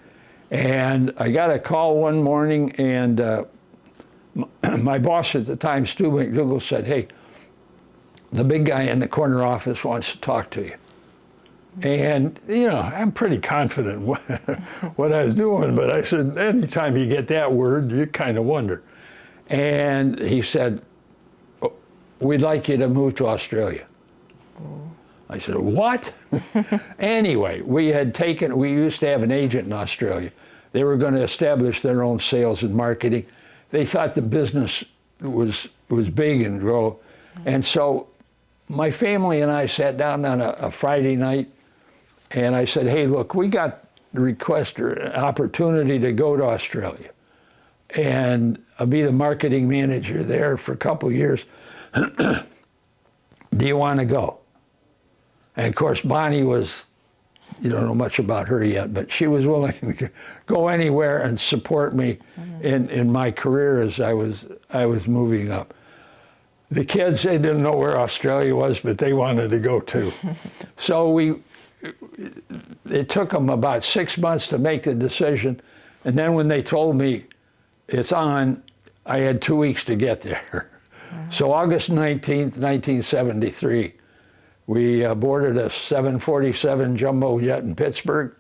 And I got a call one morning, and my boss at the time, Stu McDougall, said, hey, the big guy in the corner office wants to talk to you. And, I'm pretty confident what I was doing, but I said, anytime you get that word, you kind of wonder. And he said, we'd like you to move to Australia. I said, what? Anyway, we used to have an agent in Australia. They were going to establish their own sales and marketing. They thought the business was big and grow. And so my family and I sat down on a Friday night, and I said, hey, look, we got the request or an opportunity to go to Australia. And I'll be the marketing manager there for a couple of years. Do you want to go? And of course, Bonnie was, you don't know much about her yet, but she was willing to go anywhere and support me in my career as I was moving up. The kids, they didn't know where Australia was, but they wanted to go too. So it took them about 6 months to make the decision. And then when they told me it's on, I had 2 weeks to get there. So August 19th, 1973, we boarded a 747 jumbo jet in Pittsburgh,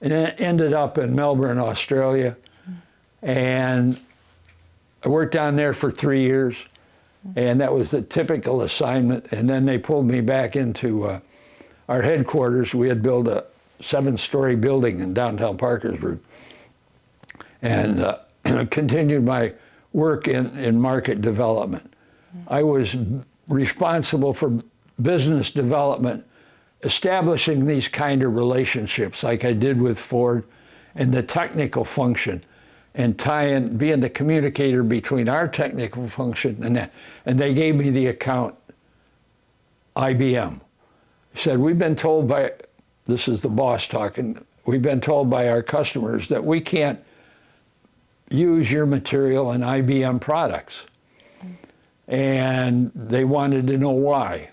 and it ended up in Melbourne, Australia. And I worked down there for 3 years. And that was the typical assignment. And then they pulled me back into our headquarters. We had built a 7-story building in downtown Parkersburg, and continued my work in market development. I was responsible for business development, establishing these kind of relationships like I did with Ford, and the technical function, and being the communicator between our technical function and that. And they gave me the account, IBM. He said, we've been told by, this is the boss talking, we've been told by our customers that we can't use your material in IBM products. And they wanted to know why.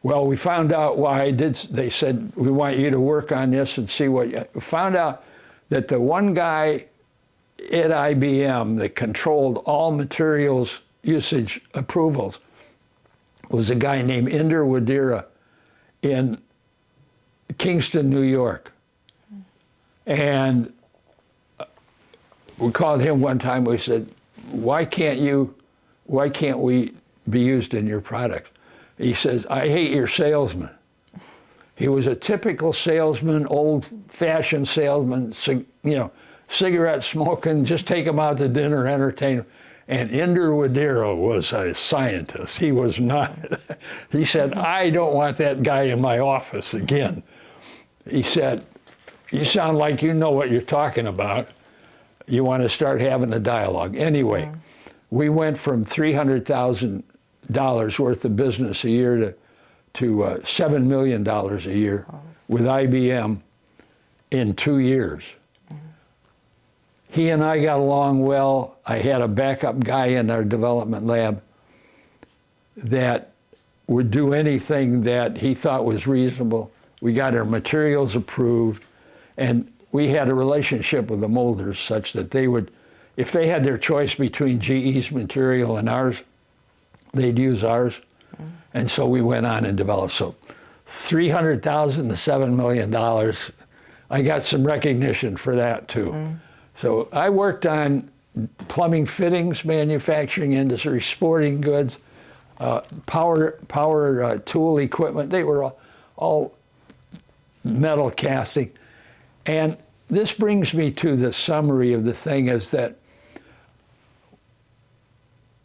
Well, we found out why. They said, we want you to work on this and see what you... We found out that the one guy at IBM that controlled all materials usage approvals was a guy named Inder Wadira in Kingston, New York. And we called him one time, we said, why can't we be used in your products? He says, I hate your salesman. He was a typical salesman, old-fashioned salesman, cigarette smoking, just take him out to dinner, entertain him. And Inder Wadira was a scientist. He was not. He said, I don't want that guy in my office again. He said, you sound like you know what you're talking about. You want to start having a dialogue. Anyway, we went from $300,000 worth of business a year to $7 million a year with IBM in 2 years. He and I got along well. I had a backup guy in our development lab that would do anything that he thought was reasonable. We got our materials approved, and we had a relationship with the molders such that they would, if they had their choice between GE's material and ours, they'd use ours. And so we went on and developed. So $300,000 to $7 million. I got some recognition for that too. So I worked on plumbing fittings, manufacturing industry, sporting goods, power tool equipment. They were all metal casting. And this brings me to the summary of the thing is that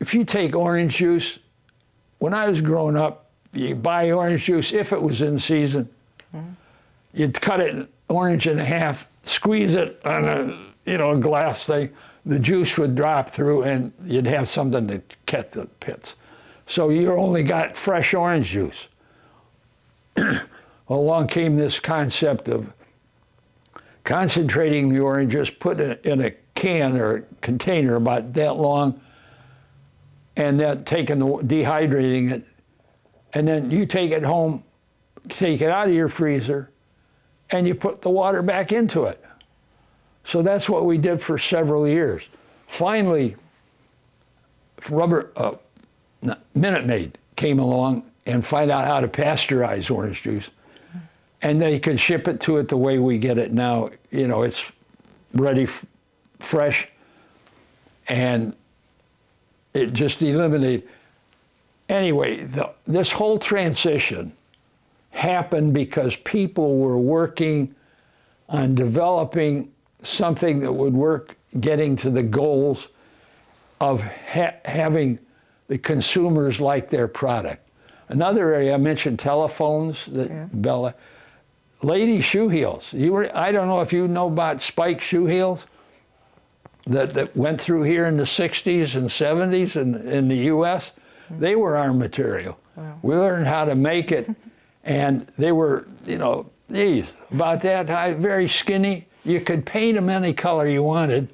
if you take orange juice, when I was growing up, you buy orange juice if it was in season. You'd cut it orange in half, squeeze it on a glass thing. The juice would drop through, and you'd have something to catch the pits. So you only got fresh orange juice. Along came this concept of concentrating the oranges, put it in a can or a container about that long, and then dehydrating it, and then you take it home, take it out of your freezer, and you put the water back into it. So that's what we did for several years. Finally, Minute Maid came along and find out how to pasteurize orange juice, and they could ship it to it the way we get it now. It's ready, fresh, and it just eliminated. Anyway, this whole transition happened because people were working on developing something that would work, getting to the goals of having the consumers like their product. Another area, I mentioned telephones, Bella. Lady shoe heels. I don't know if you know about spike shoe heels that went through here in the 60s and 70s in the US. They were our material. Wow. We learned how to make it, and they were, about that high, very skinny. You could paint them any color you wanted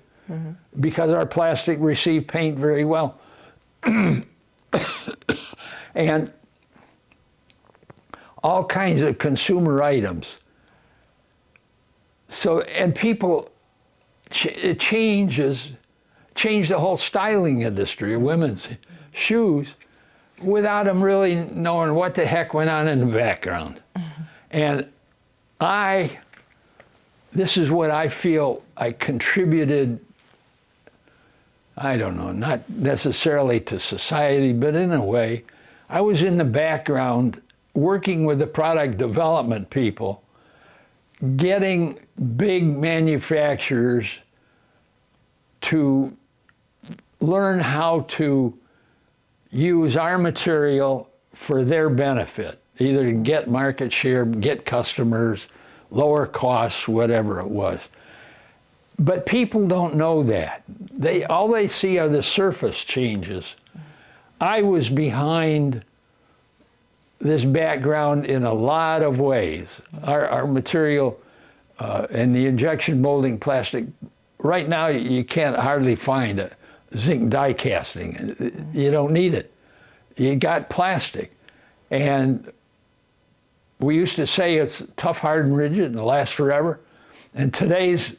because our plastic received paint very well. And all kinds of consumer items. So, and people, it changed the whole styling industry of women's shoes without them really knowing what the heck went on in the background. And this is what I feel I contributed. I don't know, not necessarily to society, but in a way, I was in the background working with the product development people, getting big manufacturers to learn how to use our material for their benefit, either to get market share, get customers, lower costs, whatever it was. But people don't know that. All they see are the surface changes. I was behind this background in a lot of ways. Our material and the injection molding plastic, right now you can't hardly find a zinc die casting. You don't need it. You got plastic. And we used to say it's tough, hard, and rigid and lasts forever. And today's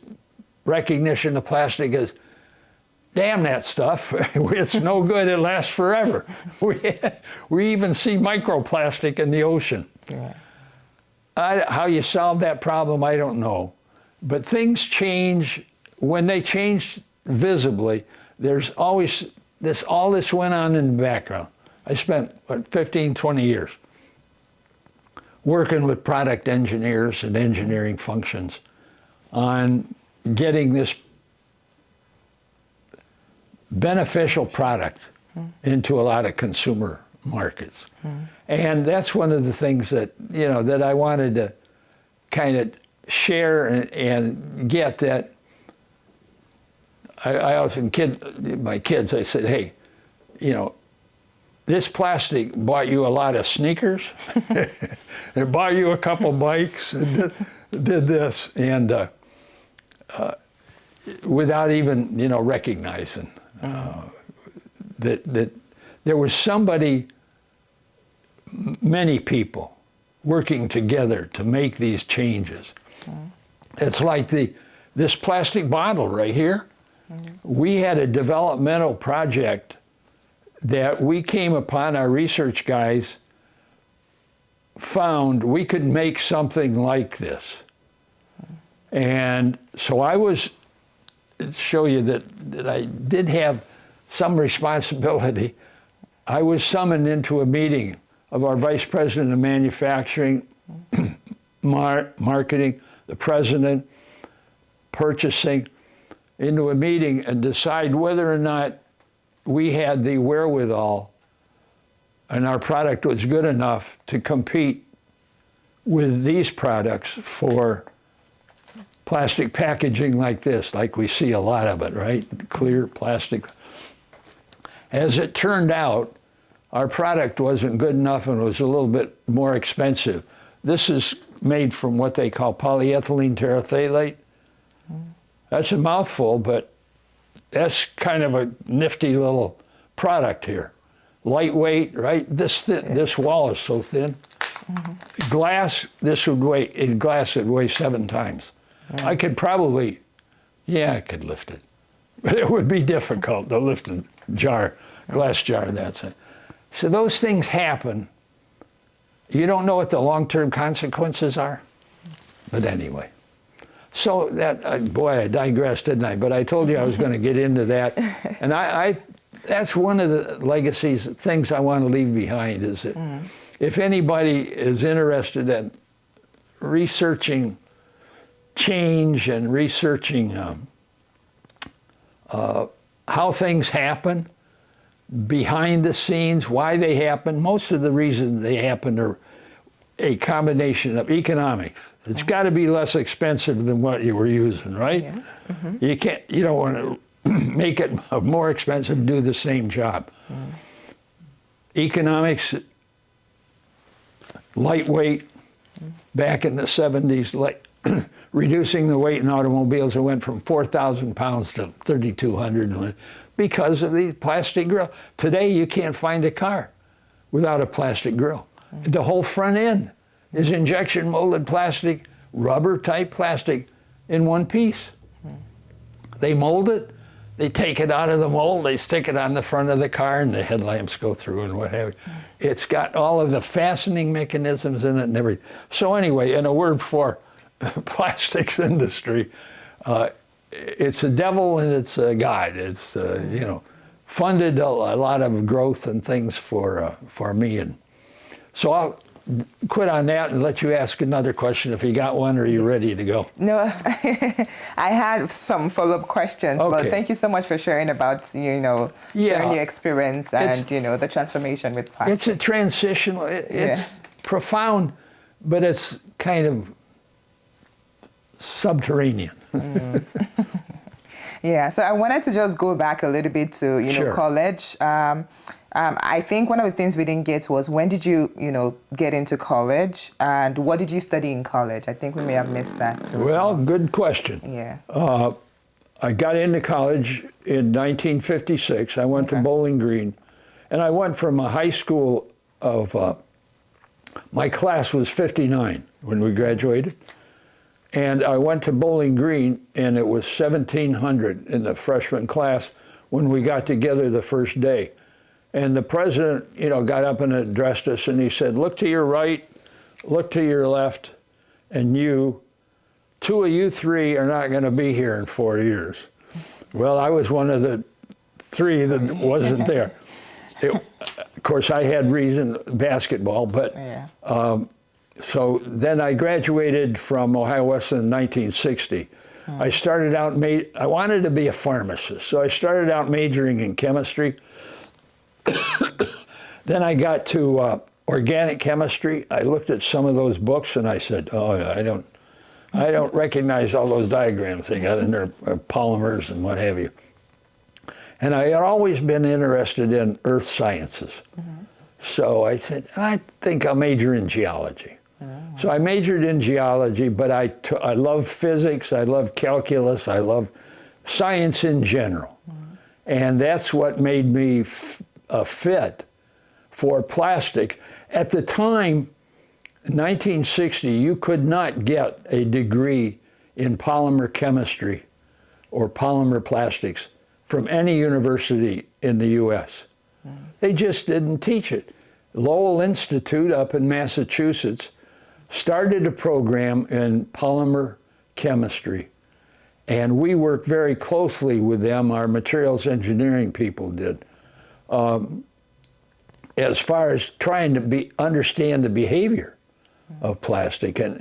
recognition of plastic is, damn that stuff, it's no good, it lasts forever. We even see microplastic in the ocean. Right. How you solve that problem, I don't know. But things change. When they change visibly, there's always all this went on in the background. I spent, 15, 20 years working with product engineers and engineering functions on getting this beneficial product into a lot of consumer markets. And that's one of the things that, that I wanted to kind of share and get that. I often kid my kids, I said, hey, this plastic bought you a lot of sneakers, it bought you a couple bikes, and did this, and without even, recognizing that there was somebody, many people, working together to make these changes. It's like this plastic bottle right here. We had a developmental project that we came upon, our research guys found we could make something like this. And so I was, show you that I did have some responsibility. I was summoned into a meeting of our vice president of manufacturing, marketing, the president, purchasing, into a meeting and decide whether or not we had the wherewithal and our product was good enough to compete with these products for plastic packaging like this, like we see a lot of it, right? Clear plastic. As it turned out, our product wasn't good enough and was a little bit more expensive. This is made from what they call polyethylene terephthalate. That's a mouthful, but that's kind of a nifty little product here. Lightweight, right? This wall is so thin. Glass, in glass it'd weigh 7 times. I could probably, I could lift it. But it would be difficult to lift a glass jar, that's it. So those things happen. You don't know what the long-term consequences are. But anyway. So that, boy, I digressed, didn't I? But I told you I was going to get into that. And that's one of the legacies, things I want to leave behind is that if anybody is interested in researching change and researching how things happen, behind the scenes, why they happen, most of the reasons they happen are a combination of economics. It's got to be less expensive than what you were using, right? Yeah. You don't want to make it more expensive to do the same job. Economics, lightweight, back in the 70s, reducing the weight in automobiles, it went from 4,000 pounds to 3,200 because of the plastic grill. Today you can't find a car without a plastic grill. The whole front end is injection molded plastic, rubber type plastic in one piece. They mold it, they take it out of the mold, they stick it on the front of the car and the headlamps go through and what have you. It's got all of the fastening mechanisms in it and everything. So anyway, in a word for plastics industry, it's a devil and it's a God. It's, you know, funded a lot of growth and things for me. And so I'll quit on that and let you ask another question if you got one, or are you ready to go? No, I had some follow-up questions, but thank you so much for sharing about, you know, sharing your experience and, you know, the transformation with plastic. It's a transitional, it's profound, but it's kind of subterranean. Yeah, so I wanted to just go back a little bit to, you know, college. I think one of the things we didn't get was, when did you, you know, get into college, and what did you study in college? I think we may have missed that too. Well, good question. Yeah. I got into college in 1956. I went to Bowling Green, and I went from a high school of, my class was 59 when we graduated. And I went to Bowling Green, and it was 1,700 in the freshman class when we got together the first day. And the president, you know, got up and addressed us, and he said, look to your right, look to your left, and two of you three are not going to be here in 4 years. Well, I was one of the three that wasn't there. Of course, I had reason, basketball, but so then I graduated from Ohio Wesleyan in 1960. I started out, I wanted to be a pharmacist, so I started out majoring in chemistry. Then I got to organic chemistry. I looked at some of those books and I said, oh, I don't recognize all those diagrams they got in there, polymers and what have you. And I had always been interested in earth sciences. So I said, I think I'll major in geology. So I majored in geology, but I love physics, I love calculus, I love science in general. And that's what made me a fit for plastic. At the time, in 1960, you could not get a degree in polymer chemistry or polymer plastics from any university in the US. They just didn't teach it. Lowell Institute up in Massachusetts started a program in polymer chemistry, and we worked very closely with them, our materials engineering people did, as far as trying to understand the behavior of plastic and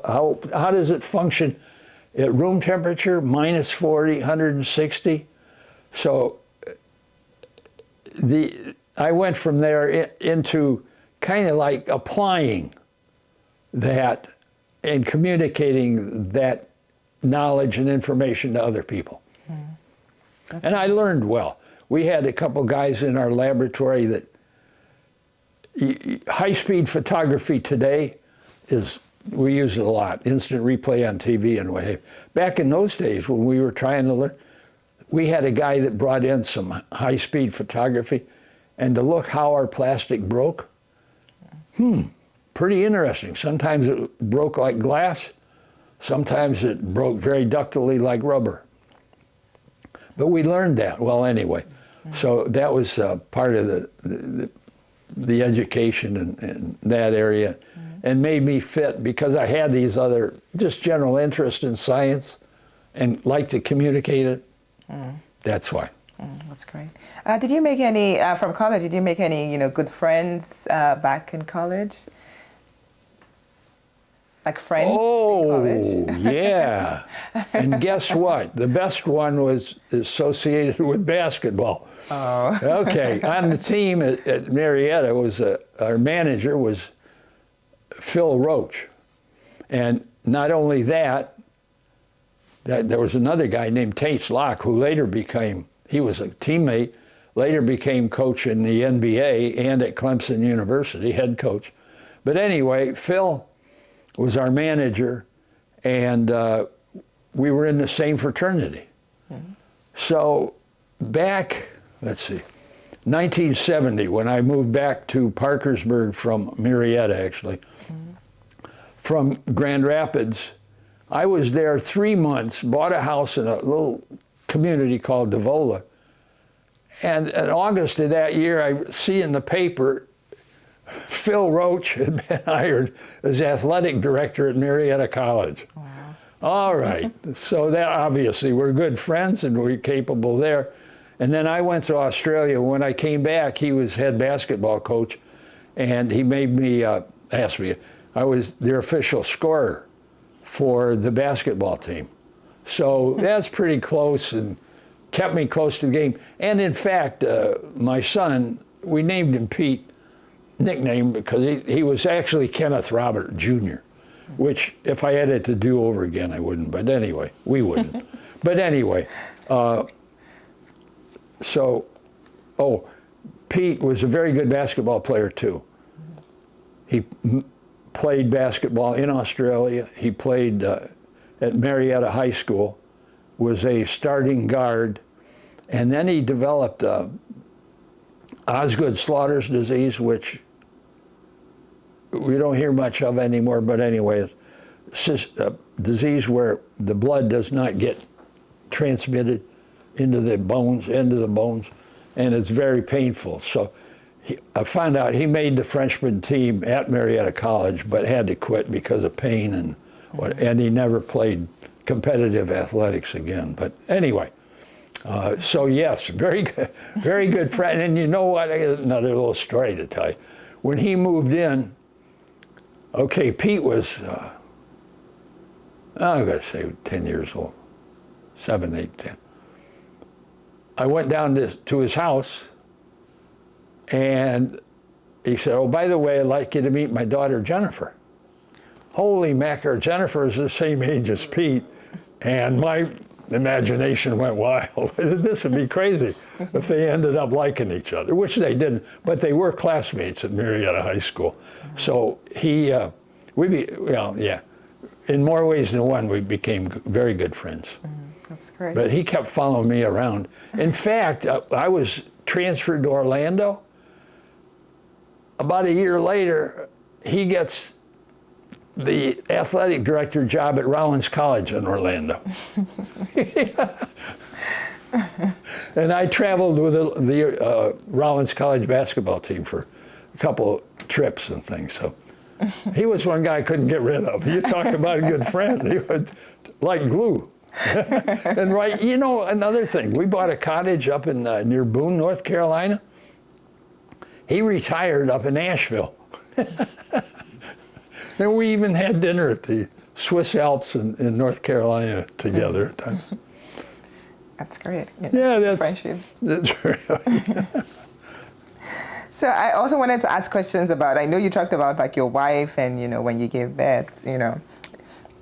how does it function at room temperature, minus 40, 160. So I went from there into kind of like applying that and communicating that knowledge and information to other people. And I learned well. We had a couple guys in our laboratory that high-speed photography today we use it a lot, instant replay on TV and what have you. Back in those days when we were trying to learn, we had a guy that brought in some high-speed photography, and to look how our plastic broke, pretty interesting. Sometimes it broke like glass, sometimes it broke very ductilely like rubber. But we learned that. Well, anyway, so that was part of the education in that area, and made me fit because I had these other, just general interest in science and like to communicate it. That's why. That's great. Did you make any, from college, did you make any, good friends back in college? Like friends in college? Yeah. And guess what? The best one was associated with basketball. Oh. Okay. On the team at Marietta, our manager was Phil Roach. And not only that, there was another guy named Tates Locke who later became, he was a teammate, later became coach in the NBA and at Clemson University, head coach. But anyway, Phil was our manager, and we were in the same fraternity. So back, 1970, when I moved back to Parkersburg from Marietta, actually, from Grand Rapids, I was there 3 months, bought a house in a little community called Devola. And in August of that year, I see in the paper, Phil Roach had been hired as athletic director at Marietta College. Wow. All right. So that obviously we're good friends and we're capable there. And then I went to Australia. When I came back, he was head basketball coach, and he made me, asked me, I was their official scorer for the basketball team. So that's pretty close and kept me close to the game. And in fact, my son, we named him Pete, nickname, because he was actually Kenneth Lauterer Jr., which if I had it to do over again, I wouldn't. But anyway, we wouldn't. But anyway, Pete was a very good basketball player too. He played basketball in Australia. He played at Marietta High School, was a starting guard, and then he developed Osgood-Schlatters disease, which we don't hear much of anymore, but anyway, it's a disease where the blood does not get transmitted into the bones, and it's very painful. So I found out he made the freshman team at Marietta College, but had to quit because of pain and he never played competitive athletics again. But anyway, so yes, very good friend. And you know what? I got another little story to tell you. When he moved in, okay, Pete was, I'm going to say 10 years old, 7, 8, 10. I went down to his house, and he said, oh, by the way, I'd like you to meet my daughter, Jennifer. Holy mackerel, Jennifer is the same age as Pete, and my imagination went wild. This would be crazy if they ended up liking each other, which they didn't, but they were classmates at Marietta High School. So in more ways than one, we became very good friends. That's great. But he kept following me around. In fact, I was transferred to Orlando. About a year later, he gets the athletic director job at Rollins College in Orlando. And I traveled with the Rollins College basketball team for a couple trips and things. So he was one guy I couldn't get rid of. You talk about a good friend. He was like glue. And right, you know, another thing, we bought a cottage up in near Boone, North Carolina. He retired up in Nashville. And we even had dinner at the Swiss Alps in North Carolina together at times. That's great. Yeah, that's friendship. That's right. So I also wanted to ask questions about, I know you talked about like your wife and, you know, when you gave birth, you know,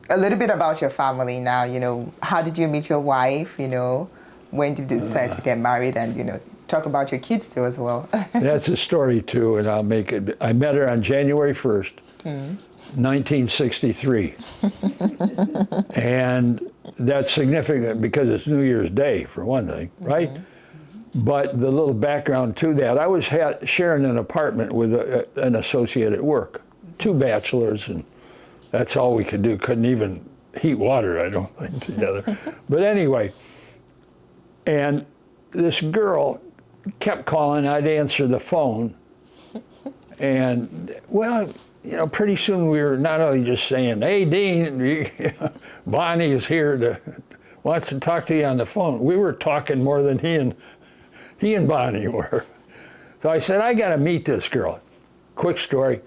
a little bit about your family now, you know, how did you meet your wife, you know, when did you decide to get married, and, you know, talk about your kids too as well. That's a story too, and I'll make it. I met her on January 1st, 1963. And that's significant because it's New Year's Day, for one thing, right? But the little background to that, I was sharing an apartment with an associate at work, 2 bachelors, and that's all we could do. Couldn't even heat water, I don't think, together. But anyway, and this girl kept calling. I'd answer the phone, and well, you know, pretty soon we were not only just saying, "Hey, Dean, Bonnie is here wants to talk to you on the phone." We were talking more than he and Bonnie were. So I said, "I got to meet this girl." Quick story.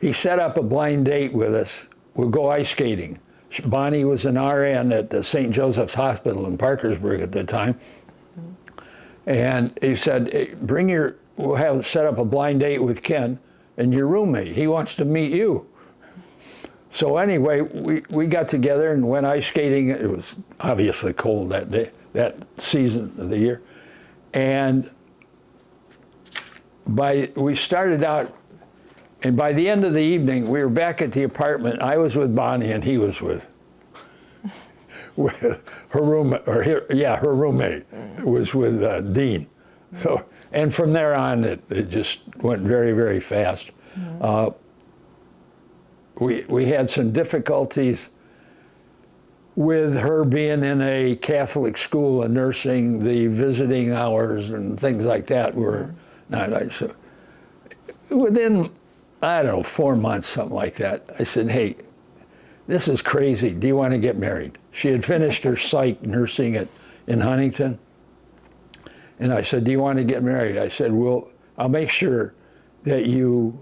He set up a blind date with us. We'll go ice skating. Bonnie was an RN at the St. Joseph's Hospital in Parkersburg at the time. And he said, hey, we'll have set up a blind date with Ken and your roommate. He wants to meet you. So anyway, we got together and went ice skating. It was obviously cold that day, that season of the year. And we started out, and by the end of the evening, we were back at the apartment. I was with Bonnie and he was with her roommate, her roommate was with Dean. So, and from there on, it just went very, very fast. We had some difficulties with her being in a Catholic school and nursing. The visiting hours and things like that were not nice. So within, I don't know, 4 months, something like that, I said, hey, this is crazy. Do you want to get married? She had finished her psych nursing in Huntington. And I said, do you want to get married? I said, well, I'll make sure that you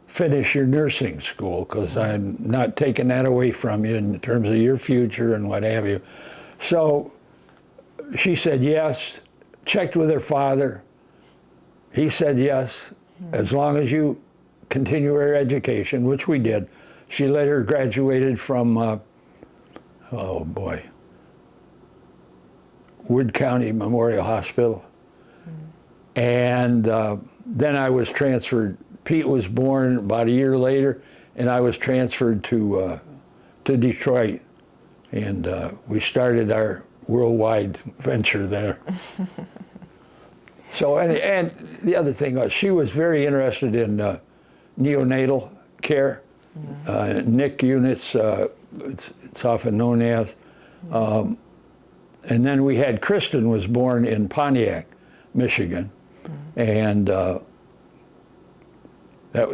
finish your nursing school, because I'm not taking that away from you in terms of your future and what have you. So she said yes, checked with her father. He said yes, as long as you continue her education, which we did. She later graduated from, Wood County Memorial Hospital. And then I was transferred. Pete was born about a year later, and I was transferred to Detroit. And we started our worldwide venture there. So, and the other thing was, she was very interested in neonatal care, NIC units, it's often known as. And then we had Kristen was born in Pontiac, Michigan, and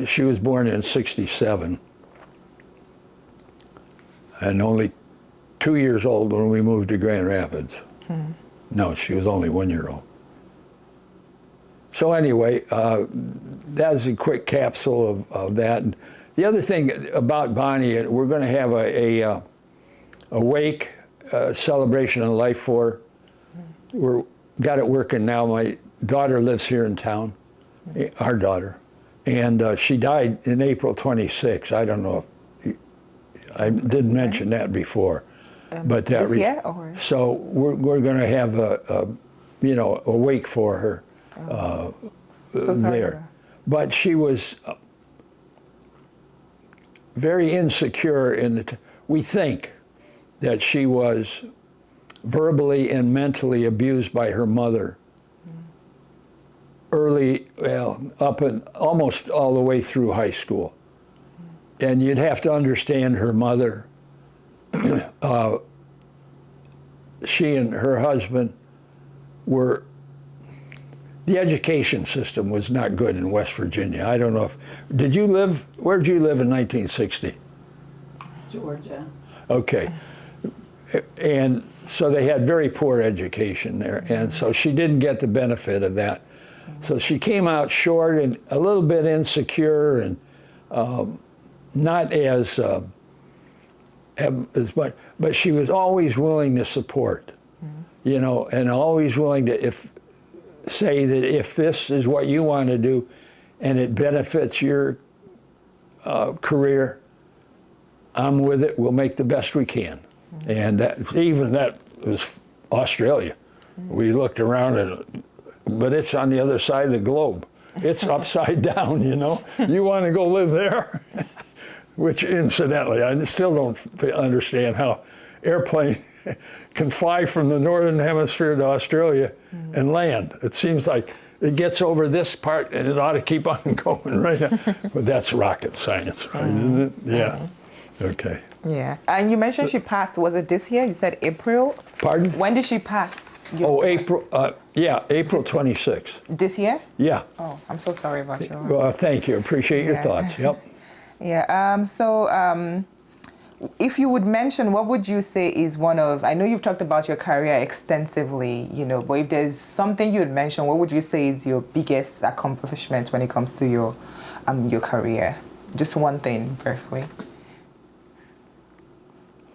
she was born in '67, and only 2 years old when we moved to Grand Rapids. No, she was only 1 year old. So anyway, that's a quick capsule of that. And the other thing about Bonnie, we're going to have a wake, celebration of life for her. Got it working now. My daughter lives here in town, our daughter, and she died in April 26. I don't know if I didn't mention that before, but that this year, or? So we're going to have a wake for her. So sorry. There. But she was very insecure we think that she was verbally and mentally abused by her mother early, up and almost all the way through high school. And you'd have to understand her mother. She and her husband the education system was not good in West Virginia. I don't know where'd you live in 1960? Georgia. Okay. And so they had very poor education there, and so she didn't get the benefit of that. So she came out short and a little bit insecure, and not as much, but she was always willing to support, and always willing to say that if this is what you want to do and it benefits your career, I'm with it. We'll make the best we can. And that was Australia. We looked around, but it's on the other side of the globe. It's upside down, You want to go live there? Which, incidentally, I still don't understand how airplane can fly from the northern hemisphere to Australia and land. It seems like it gets over this part and it ought to keep on going, right? But that's rocket science, right? Isn't it? Yeah. Okay. Yeah. And you mentioned she passed. Was it this year? You said April? Pardon? When did she pass? April 26th. This year? Yeah. Oh, I'm so sorry about your loss. Well, thank you. Appreciate your thoughts. Yep. Yeah. If you would mention, what would you say is I know you've talked about your career extensively, but if there's something you would mention, what would you say is your biggest accomplishment when it comes to your career? Just one thing, briefly.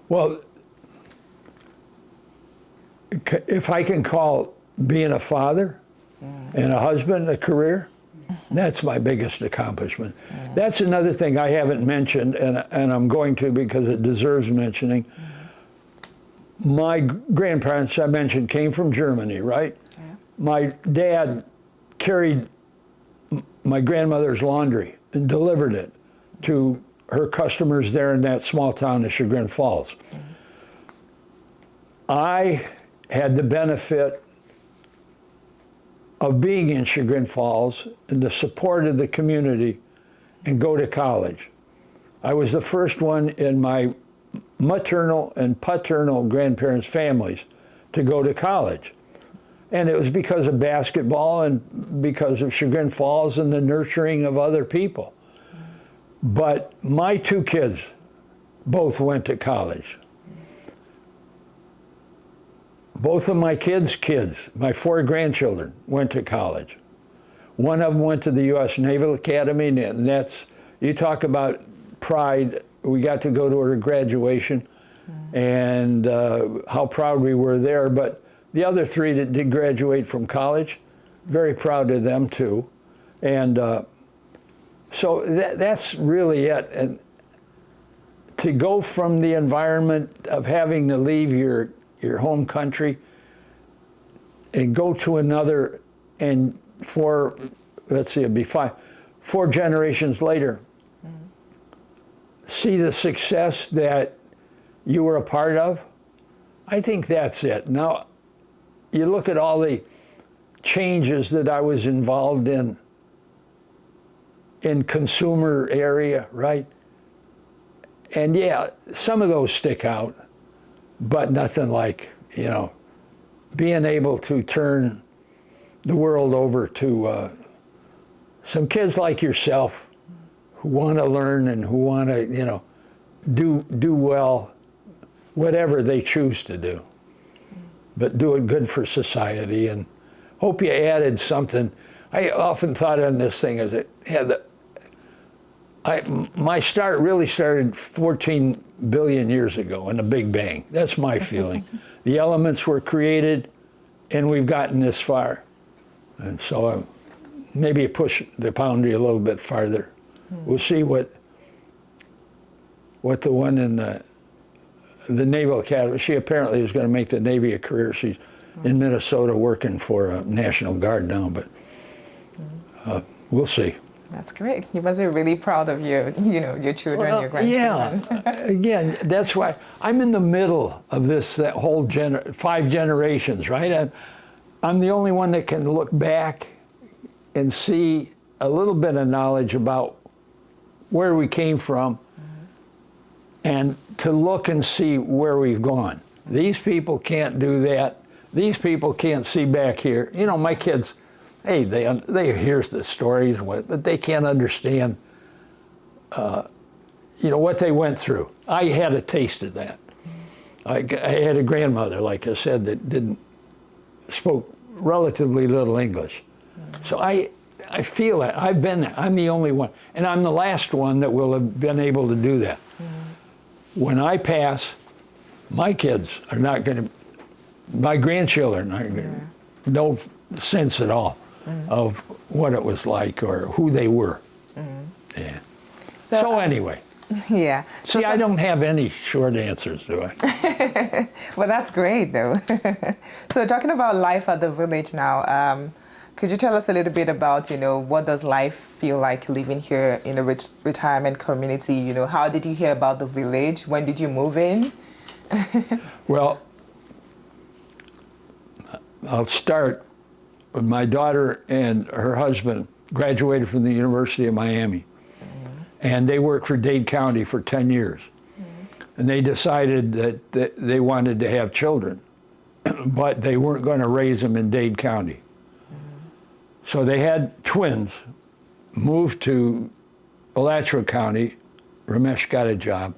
Well, if I can call being a father and a husband a career, that's my biggest accomplishment. That's another thing I haven't mentioned, and I'm going to because it deserves mentioning. My grandparents, I mentioned, came from Germany, right? Yeah. My dad carried my grandmother's laundry and delivered it to her customers there in that small town of Chagrin Falls. I had the benefit of being in Chagrin Falls and the support of the community and go to college. I was the first one in my maternal and paternal grandparents' families to go to college. And it was because of basketball and because of Chagrin Falls and the nurturing of other people. But my two kids both went to college. Both of my kids, my 4 grandchildren, went to college. One of them went to the U.S. Naval Academy, and that's, you talk about pride. We got to go to her graduation, and how proud we were there. But the other 3 that did graduate from college, very proud of them too. And so that's really it. And to go from the environment of having to leave your home country and go to another, and let's see, it'd be 4 generations later, see the success that you were a part of, I think that's it. Now, you look at all the changes that I was involved in consumer area, right? And yeah, some of those stick out, but nothing like, being able to turn the world over to some kids like yourself who want to learn and who want to, do well, whatever they choose to do, but do it good for society. And hope you added something. I often thought on this thing as it had my start really started 14 billion years ago in the Big Bang. That's my feeling. The elements were created, and we've gotten this far. And so maybe push the boundary a little bit farther. We'll see what the one in the Naval Academy, she apparently is going to make the Navy a career. She's in Minnesota working for National Guard now, but we'll see. That's great. You must be really proud of your children, your grandchildren. Yeah, again, that's why I'm in the middle of that whole 5 generations, right? I'm the only one that can look back and see a little bit of knowledge about where we came from, and to look and see where we've gone. These people can't do that. These people can't see back here. My kids, hey, they hear the stories, but they can't understand, what they went through. I had a taste of that. I had a grandmother, like I said, that spoke relatively little English. So I feel it. I've been there. I'm the only one. And I'm the last one that will have been able to do that. When I pass, my kids are not going to, my grandchildren are going to, no sense at all of what it was like or who they were. Yeah. So anyway. Yeah. See, I don't have any short answers, do I? Well, that's great, though. So talking about life at the village now, could you tell us a little bit about, what does life feel like living here in a retirement community? How did you hear about the village? When did you move in? Well, I'll start with my daughter and her husband graduated from the University of Miami. And they worked for Dade County for 10 years. And they decided that they wanted to have children, but they weren't going to raise them in Dade County. So they had twins, moved to Alachua County. Ramesh got a job.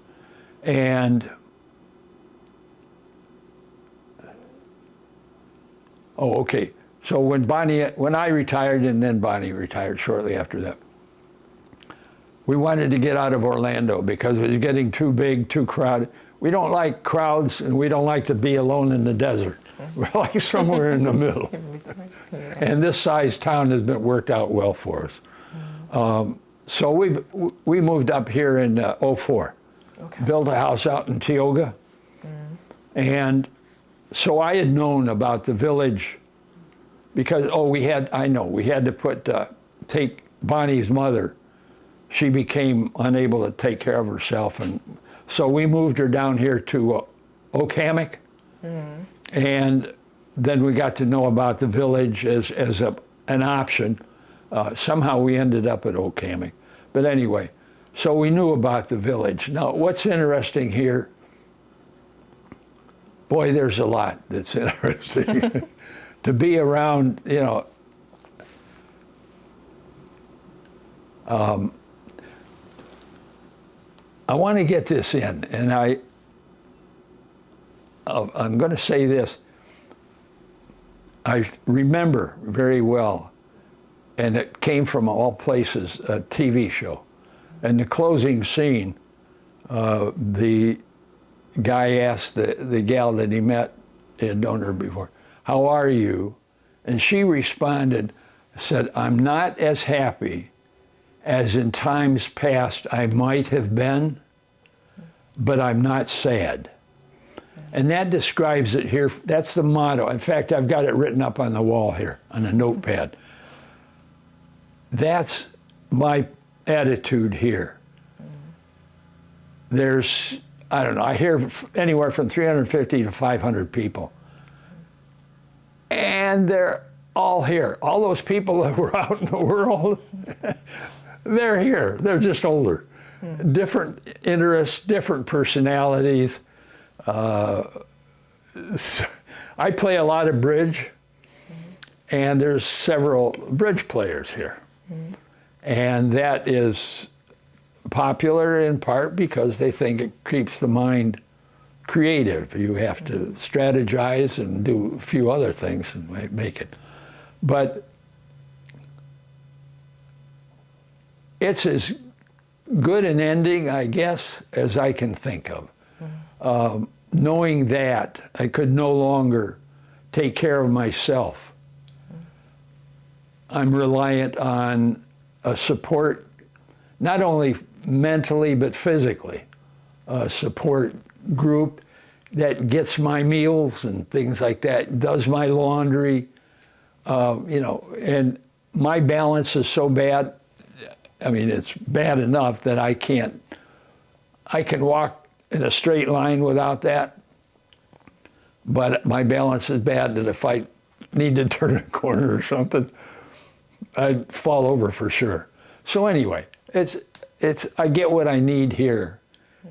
And so when I retired, and then Bonnie retired shortly after that, we wanted to get out of Orlando because it was getting too big, too crowded. We don't like crowds, and we don't like to be alone in the desert. We're like somewhere in the middle. And this size town has been worked out well for us. So we moved up here in '04, built a house out in Tioga. And so I had known about the village because, we had to take Bonnie's mother. She became unable to take care of herself, and so we moved her down here to Oak Hammock, and then we got to know about the village as an option. Somehow we ended up at Oak Hammock, but anyway, so we knew about the village. Now, what's interesting here? Boy, there's a lot that's interesting to be around. I want to get this in, and I'm going to say this. I remember very well, and it came from all places, a TV show. And the closing scene, the guy asked the gal that he met, he had known her before, "How are you?" And she responded, said, "I'm not as happy as in times past I might have been, but I'm not sad." And that describes it here. That's the motto. In fact, I've got it written up on the wall here on a notepad. That's my attitude here. There's, I don't know, I hear anywhere from 350 to 500 people. And they're all here. All those people that were out in the world, they're here. They're just older. Different interests, different personalities. I play a lot of bridge, and there's several bridge players here. And that is popular in part because they think it keeps the mind creative. You have to strategize and do a few other things and make it. But it's as good an ending, I guess, as I can think of. Knowing that I could no longer take care of myself. I'm reliant on a support, not only mentally but physically, a support group that gets my meals and things like that, does my laundry, you know, and my balance is so bad. I mean, it's bad enough that I can walk in a straight line without that, but my balance is bad that if I need to turn a corner or something, I'd fall over for sure. So anyway, I get what I need here,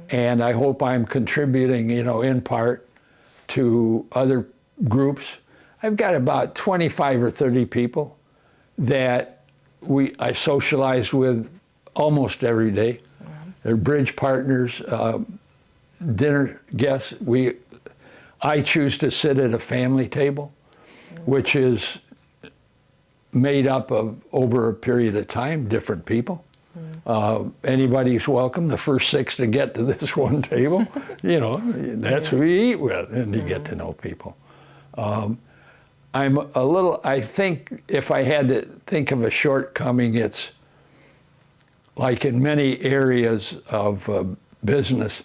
and I hope I'm contributing, you know, in part to other groups. I've got about 25 or 30 people that I socialize with almost every day. They're bridge partners, dinner guests. I choose to sit at a family table, which is made up of, over a period of time, different people. Anybody's welcome. The first 6 to get to this one table, you know, that's who we eat with, and you get to know people. I think if I had to think of a shortcoming, it's like in many areas of business,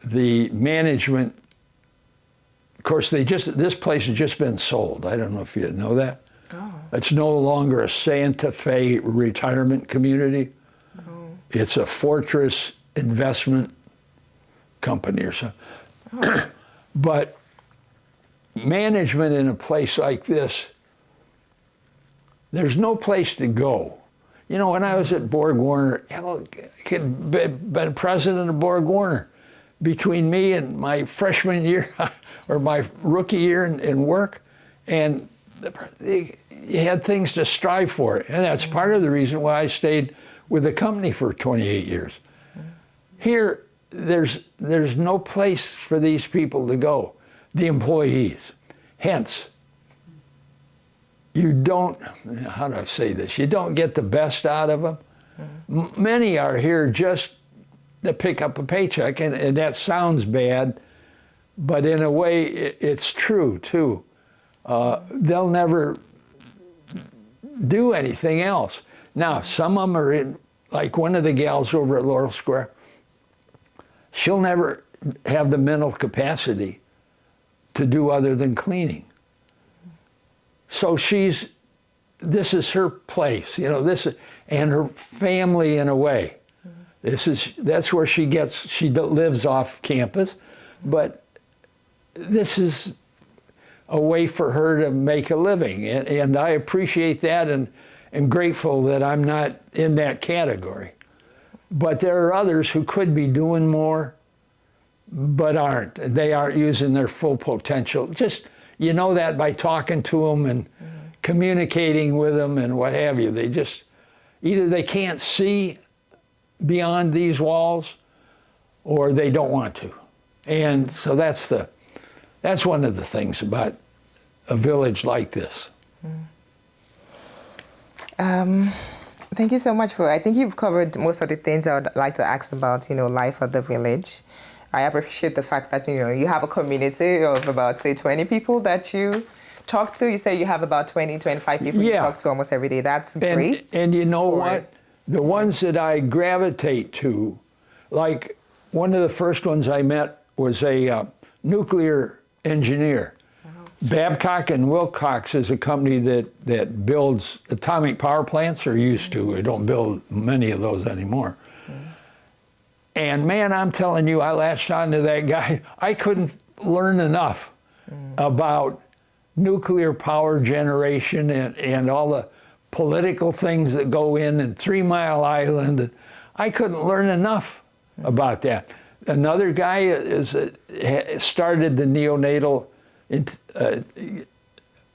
the management, of course, this place has just been sold. I don't know if you know that. Oh. It's no longer a Santa Fe retirement community. Oh. It's a Fortress investment company or something. Oh. But management in a place like this, there's no place to go. You know, when I was at BorgWarner, I could been president of BorgWarner. Between me and my freshman year, or my rookie year in work, and you had things to strive for. And that's part of the reason why I stayed with the company for 28 years. Here, there's no place for these people to go, the employees. Hence, you don't, how do I say this? You don't get the best out of them. Many are here just to pick up a paycheck, and that sounds bad, but in a way, it's true too. They'll never do anything else. Now, some of them are in, like one of the gals over at Laurel Square, she'll never have the mental capacity to do other than cleaning. So this is her place, you know, and her family in a way. That's where she lives off campus, but this is a way for her to make a living, and I appreciate that and grateful that I'm not in that category. But there are others who could be doing more, but aren't. They aren't using their full potential. Just, you know that by talking to them and communicating with them and what have you. They just, either they can't see beyond these walls, or they don't want to. And so that's one of the things about a village like this. Thank you so much I think you've covered most of the things I would like to ask about, life at the village. I appreciate the fact that, you have a community of about, say, 20 people that you talk to. You say you have about 20, 25 people you talk to almost every day. That's great. And you know what? The ones that I gravitate to, like one of the first ones I met was a nuclear engineer. Babcock and Wilcox is a company that builds atomic power plants, or used to. We don't build many of those anymore. And man, I'm telling you, I latched on to that guy. I couldn't learn enough about nuclear power generation and all the political things that go in, and 3 Mile Island. I couldn't learn enough about that. Another guy started the neonatal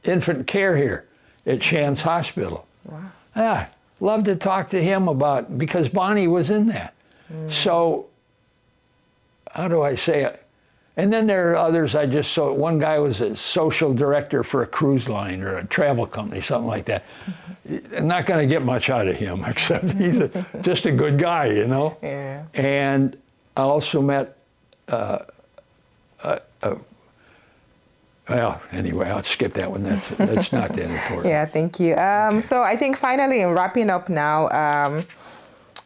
infant care here at Shands Hospital. Wow. Love to talk to him about, because Bonnie was in that. So, how do I say it? And then there are others I just saw. One guy was a social director for a cruise line or a travel company, something like that. I'm not going to get much out of him, except he's just a good guy, Yeah. And I also met well, anyway, I'll skip that one. That's not that important. Yeah, thank you. Okay. So I think finally, in wrapping up now,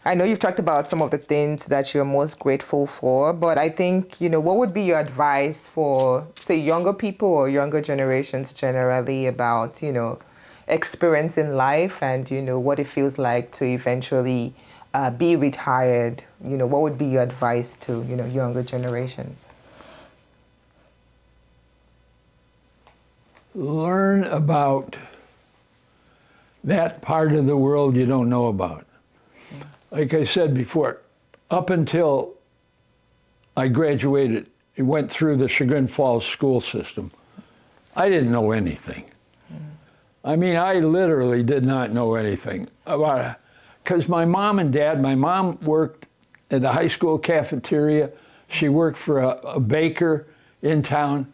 I know you've talked about some of the things that you're most grateful for, but I think, what would be your advice for, say, younger people or younger generations generally about, experiencing life and, what it feels like to eventually be retired? What would be your advice to, younger generations? Learn about that part of the world you don't know about. Like I said before, up until I graduated, went through the Chagrin Falls school system, I didn't know anything. I mean, I literally did not know anything about it. Because my mom and dad, my mom worked at the high school cafeteria. She worked for a baker in town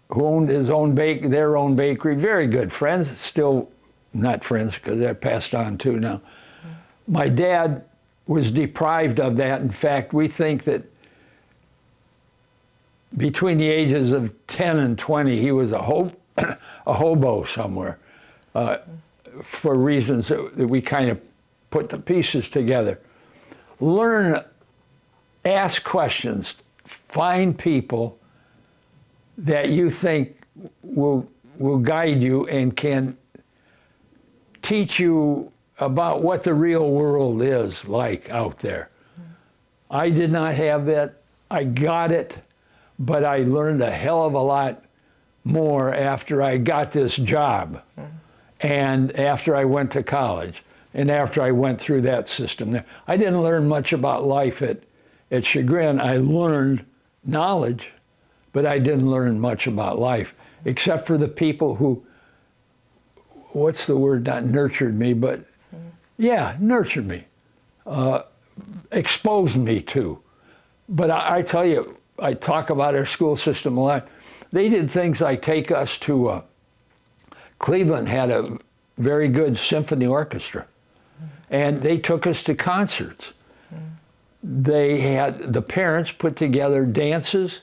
who owned their own bakery. Very good friends, still not friends because they're passed on too now. My dad was deprived of that. In fact, we think that between the ages of 10 and 20, he was a hobo somewhere for reasons that we kind of put the pieces together. Learn, ask questions, find people that you think will guide you and can teach you about what the real world is like out there. I did not have that. I got it, but I learned a hell of a lot more after I got this job and after I went to college and after I went through that system there. I didn't learn much about life at Chagrin. I learned knowledge, but I didn't learn much about life, except for the people who, what's the word, not nurtured me, but yeah, nurtured me, exposed me to. But I tell you, I talk about our school system a lot. They did things like take us to, Cleveland had a very good symphony orchestra, and they took us to concerts. They had, the parents put together dances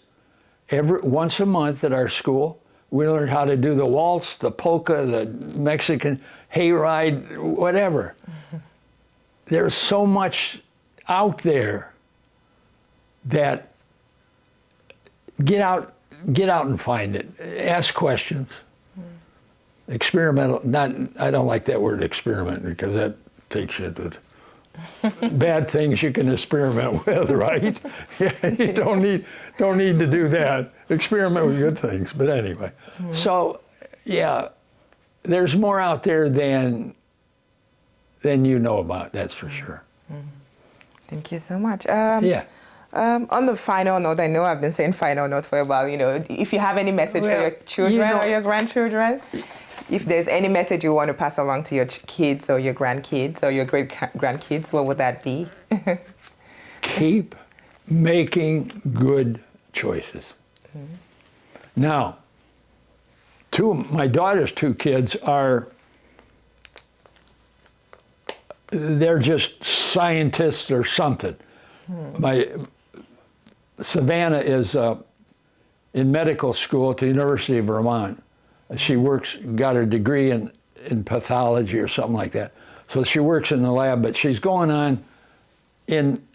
once a month at our school. We learned how to do the waltz, the polka, the Mexican hayride, whatever. There's so much out there that get out and find it. Ask questions. Experimental, I don't like that word experiment because that takes you to bad things you can experiment with, right? Yeah, you don't need to do that. Experiment with good things, but anyway. So, yeah, there's more out there than you know about, that's for sure. Thank you so much. Yeah. On the final note, I know I've been saying final note for a while, if you have any message for your children or your grandchildren? If there's any message you want to pass along to your kids or your grandkids or your great-grandkids, what would that be? Keep making good choices. Now, my daughter's two kids they're just scientists or something. My Savannah is in medical school at the University of Vermont. She got her degree in pathology or something like that. So she works in the lab, but she's going on in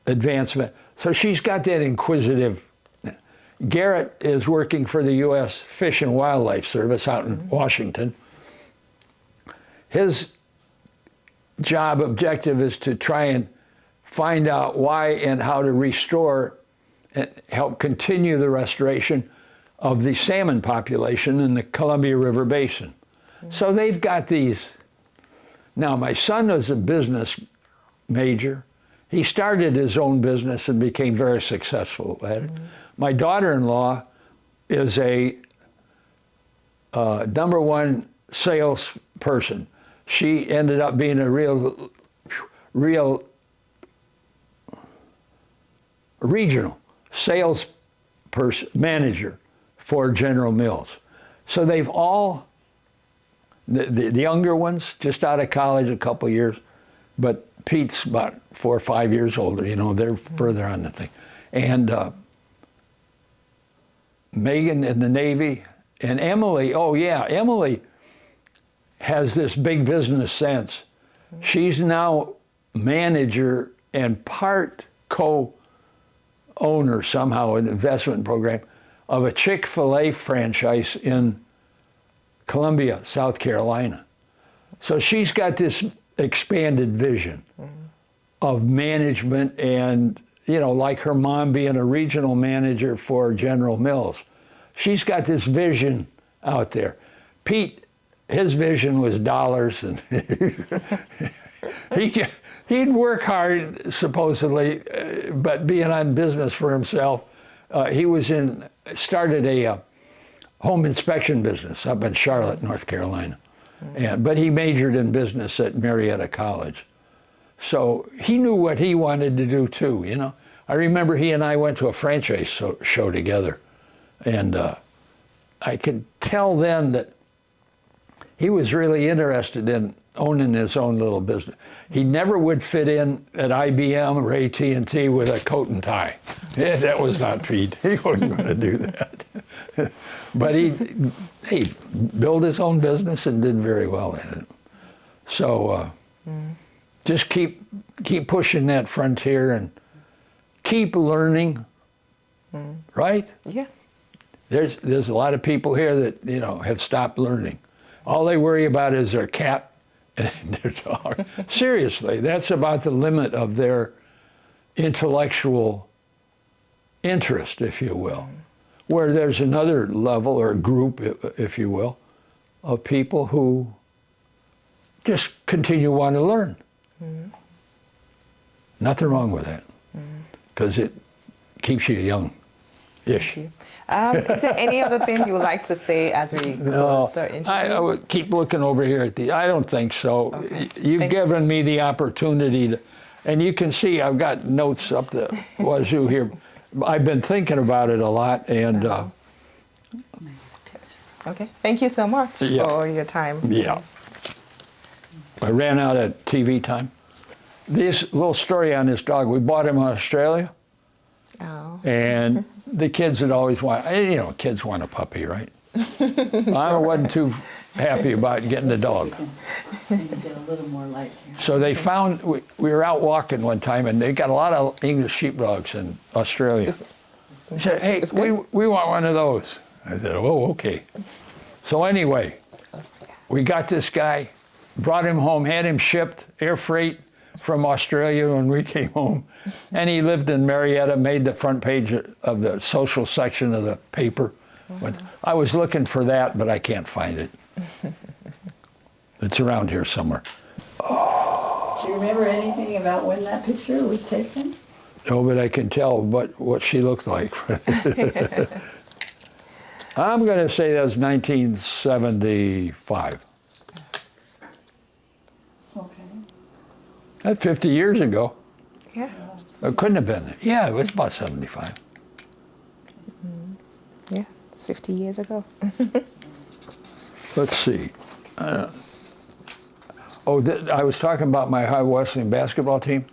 advancement. So she's got that inquisitive. Garrett is working for the U.S. Fish and Wildlife Service out in Washington. His job objective is to try and find out why and how to restore and help continue the restoration of the salmon population in the Columbia River Basin. So they've got these. Now, my son was a business major. He started his own business and became very successful at it. My daughter-in-law is a #1 salesperson. She ended up being a real regional sales manager for General Mills. So they've all, the younger ones, just out of college a couple years, but Pete's about 4 or 5 years older, they're further on the thing. And Megan in the Navy, and Emily, Emily has this big business sense. She's now manager and part co-owner somehow in an investment program of a Chick-fil-A franchise in Columbia, South Carolina. So she's got this expanded vision of management and, like her mom being a regional manager for General Mills. She's got this vision out there. Pete, his vision was dollars, and he'd work hard, supposedly, but being on business for himself, he started a home inspection business up in Charlotte, North Carolina. But he majored in business at Marietta College. So he knew what he wanted to do too, I remember he and I went to a franchise show together, and I could tell then that he was really interested in owning his own little business. He never would fit in at IBM or AT&T with a coat and tie. Yeah, that was not Pete. He wasn't going to do that. But he built his own business and did very well in it. So just keep pushing that frontier and keep learning, right? Yeah. There's a lot of people here that have stopped learning. All they worry about is their cat and their dog. Seriously, that's about the limit of their intellectual interest, if you will. Where there's another level or group, if you will, of people who just continue to want to learn. Nothing wrong with that, because it keeps you young-ish. Is there any other thing you would like to say as we close the interview? I would keep looking over here at I don't think so. Okay. You've given me the opportunity to, and you can see I've got notes up the wazoo here. I've been thinking about it a lot, and okay. Thank you so much for your time. Yeah. I ran out of TV time. This little story on this dog, we bought him in Australia. Oh. And the kids had always kids want a puppy, right? I wasn't too happy about getting a dog. Maybe get a little more light here. So they found, we were out walking one time, and they got a lot of English sheepdogs in Australia. They said, hey, we want one of those. I said, oh, okay. So anyway, we got this guy, brought him home, had him shipped, air freight from Australia when we came home. And he lived in Marietta, made the front page of the social section of the paper. But I was looking for that, but I can't find it. It's around here somewhere. Do you remember anything about when that picture was taken? No, but I can tell what she looked like. I'm going to say that's 1975. Okay. That's 50 years ago. Yeah. It couldn't have been. Yeah, it was about 75. Yeah, it's 50 years ago. Let's see. I was talking about my High Wesleyan basketball team.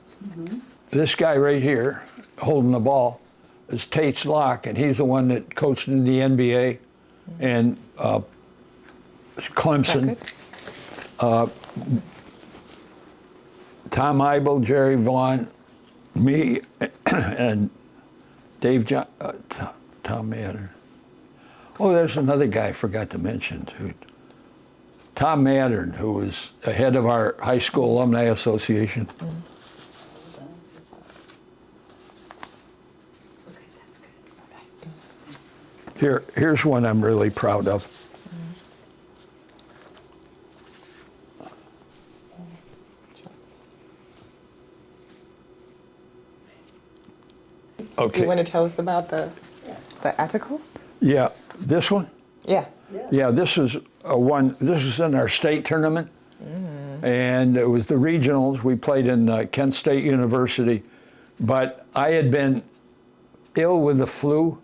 This guy right here, holding the ball, is Tate's Locke, and he's the one that coached in the NBA and Clemson. Tom Eibel, Jerry Vaughn, me, and Dave Tom Matter. Oh, there's another guy I forgot to mention, too. Tom Mattern, who was the head of our high school alumni association. Here's one I'm really proud of. Okay. You want to tell us about the article? Yeah, this one? Yeah. Yeah, this is this is in our state tournament. And it was the regionals. We played in Kent State University. But I had been ill with the flu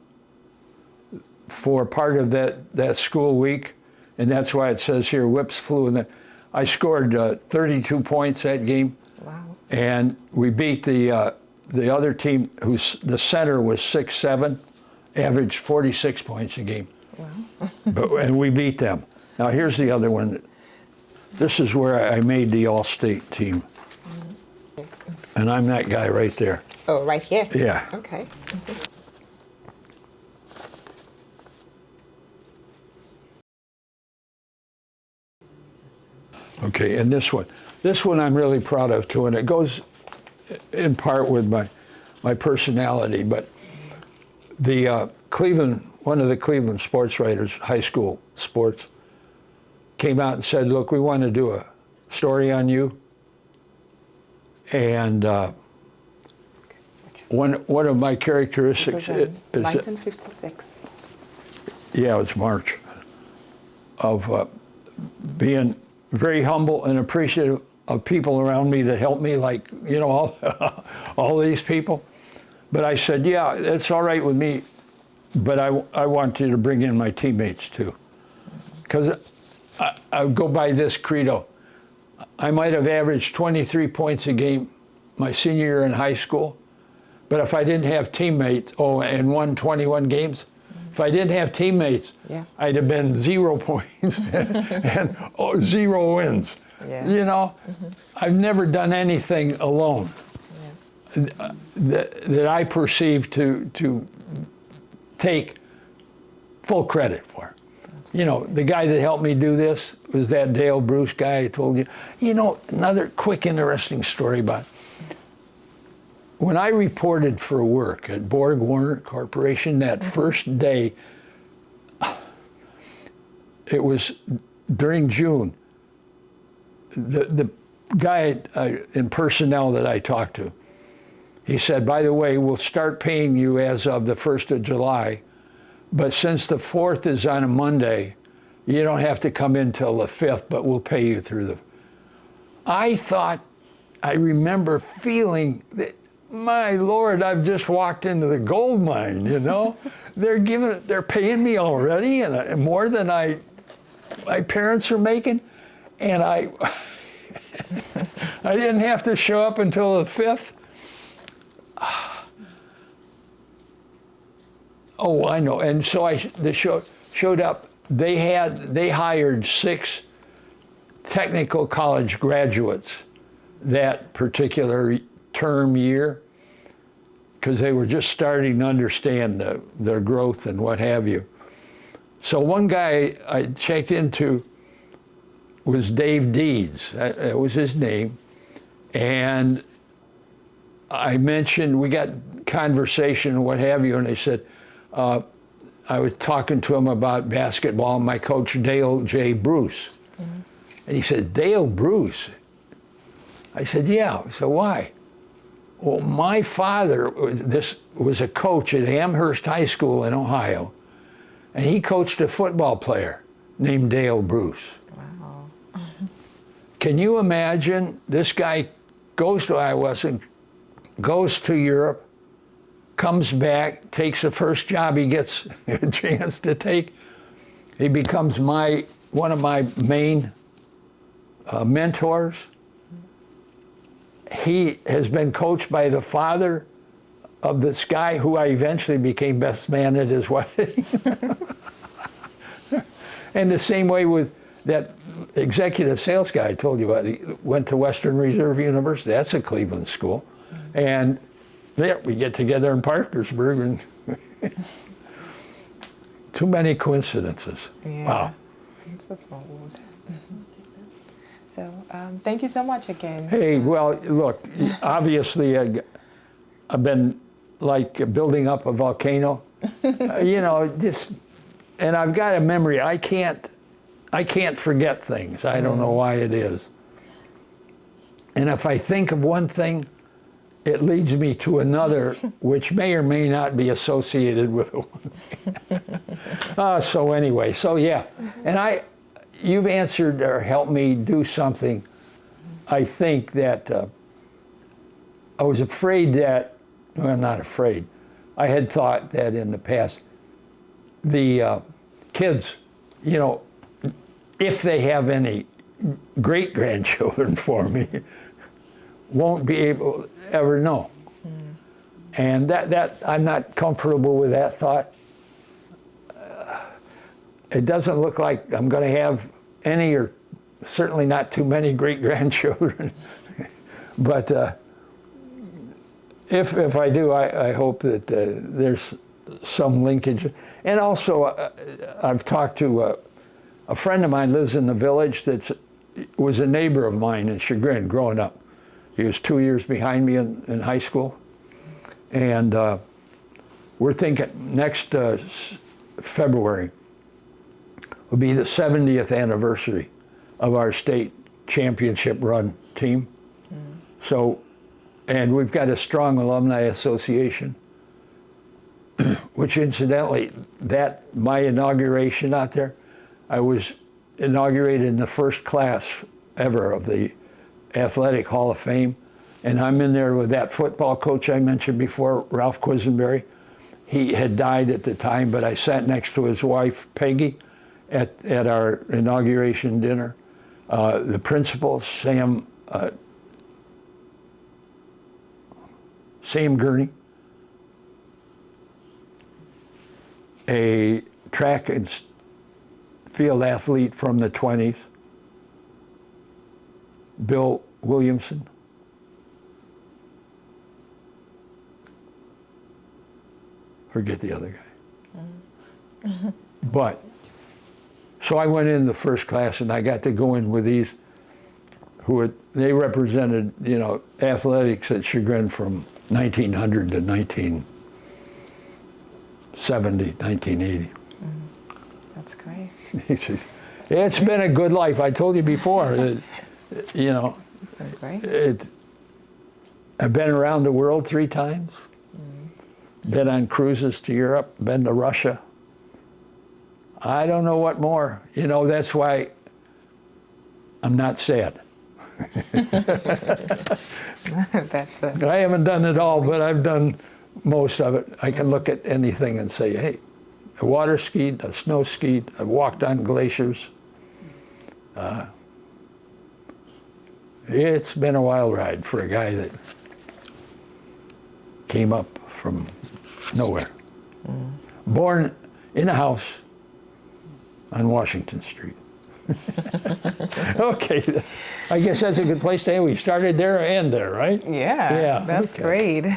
for part of that school week. And that's why it says here, Whips flu. And I scored 32 points that game. Wow. And we beat the other team, the center was 6'7", averaged 46 points a game. Wow. And we beat them. Now here's the other one. This is where I made the all-state team. And I'm that guy right there. Oh, right here? Yeah. Okay. Okay, and this one I'm really proud of too, and it goes in part with my personality, but the one of the Cleveland sports writers, high school sports, came out and said, look, we want to do a story on you. And one of my characteristics This was in 1956. Yeah, it's March, of being very humble and appreciative of people around me that helped me, like, you know, all these people. But I said, yeah, it's all right with me, but I want you to bring in my teammates too. Because I go by this credo. I might have averaged 23 points a game my senior year in high school, but if I didn't have teammates, and won 21 games, if I didn't have teammates, I'd have been 0 points and 0 wins. Yeah. You know, I've never done anything alone that I perceive to take full credit for. You know, the guy that helped me do this was that Dale Bruce guy I told you. You know, another quick, interesting story about when I reported for work at BorgWarner Corporation that first day. It was during June. The guy in personnel that I talked to, he said, by the way, we'll start paying you as of the 1st of July, but since the 4th is on a Monday, you don't have to come in till the 5th, but we'll pay you through the... I remember feeling that, my Lord, I've just walked into the gold mine, you know? They're paying me already, and more than my parents are making, and I didn't have to show up until the 5th. Oh, I know. And so they showed up. They hired 6 technical college graduates that particular term year, because they were just starting to understand their growth and what have you. So one guy I checked into was Dave Deeds. That was his name. And I mentioned, we got conversation and what have you, and they said, I was talking to him about basketball, my coach, Dale J. Bruce. And he said, Dale Bruce? I said, yeah. So why? Well, my father was a coach at Amherst High School in Ohio. And he coached a football player named Dale Bruce. Wow. Can you imagine this guy goes to Iowa, goes to Europe, comes back, takes the first job he gets a chance to take. He becomes one of my main mentors. He has been coached by the father of this guy who I eventually became best man at his wedding. And the same way with that executive sales guy I told you about. He went to Western Reserve University. That's a Cleveland school. And there we get together in Parkersburg, and too many coincidences. Yeah. Wow. It's a small world. So thank you so much again. Hey, well, look, obviously I've been like building up a volcano, you know, just, and I've got a memory. I can't forget things. I don't know why it is. And if I think of one thing, it leads me to another, which may or may not be associated with one. So anyway, so yeah, and you've answered or helped me do something. I think that I was afraid that, well, not afraid. I had thought that in the past, the kids, you know, if they have any great-grandchildren for me, won't be able to ever know. And that I'm not comfortable with that thought. It doesn't look like I'm going to have any, or certainly not too many great-grandchildren. But if I do, I hope that there's some linkage. And also, I've talked to a friend of mine lives in the village that was a neighbor of mine in Chagrin growing up. He was 2 years behind me in high school. And we're thinking next February will be the 70th anniversary of our state championship run team. So, and we've got a strong alumni association, which incidentally, my inauguration out there, I was inaugurated in the first class ever of the Athletic Hall of Fame. And I'm in there with that football coach I mentioned before, Ralph Quisenberry. He had died at the time, but I sat next to his wife, Peggy, at our inauguration dinner. The principal, Sam Gurney, a track and field athlete from the 20s, Bill Williamson, forget the other guy. But, so I went in the first class and I got to go in with these they represented, you know, athletics at Chagrin from 1900 to 1970, 1980. That's great. It's been a good life. I told you before, you know, That's great. I've been around the world 3 times, been on cruises to Europe, been to Russia. I don't know what more. You know, that's why I'm not sad. I haven't done it all, but I've done most of it. I can look at anything and say, hey, I water skied, I snow skied, I walked on glaciers. It's been a wild ride for a guy that came up from nowhere. Born in a house on Washington Street. Okay, I guess that's a good place to end. We started there and end there, right? Yeah, Yeah, that's okay. great.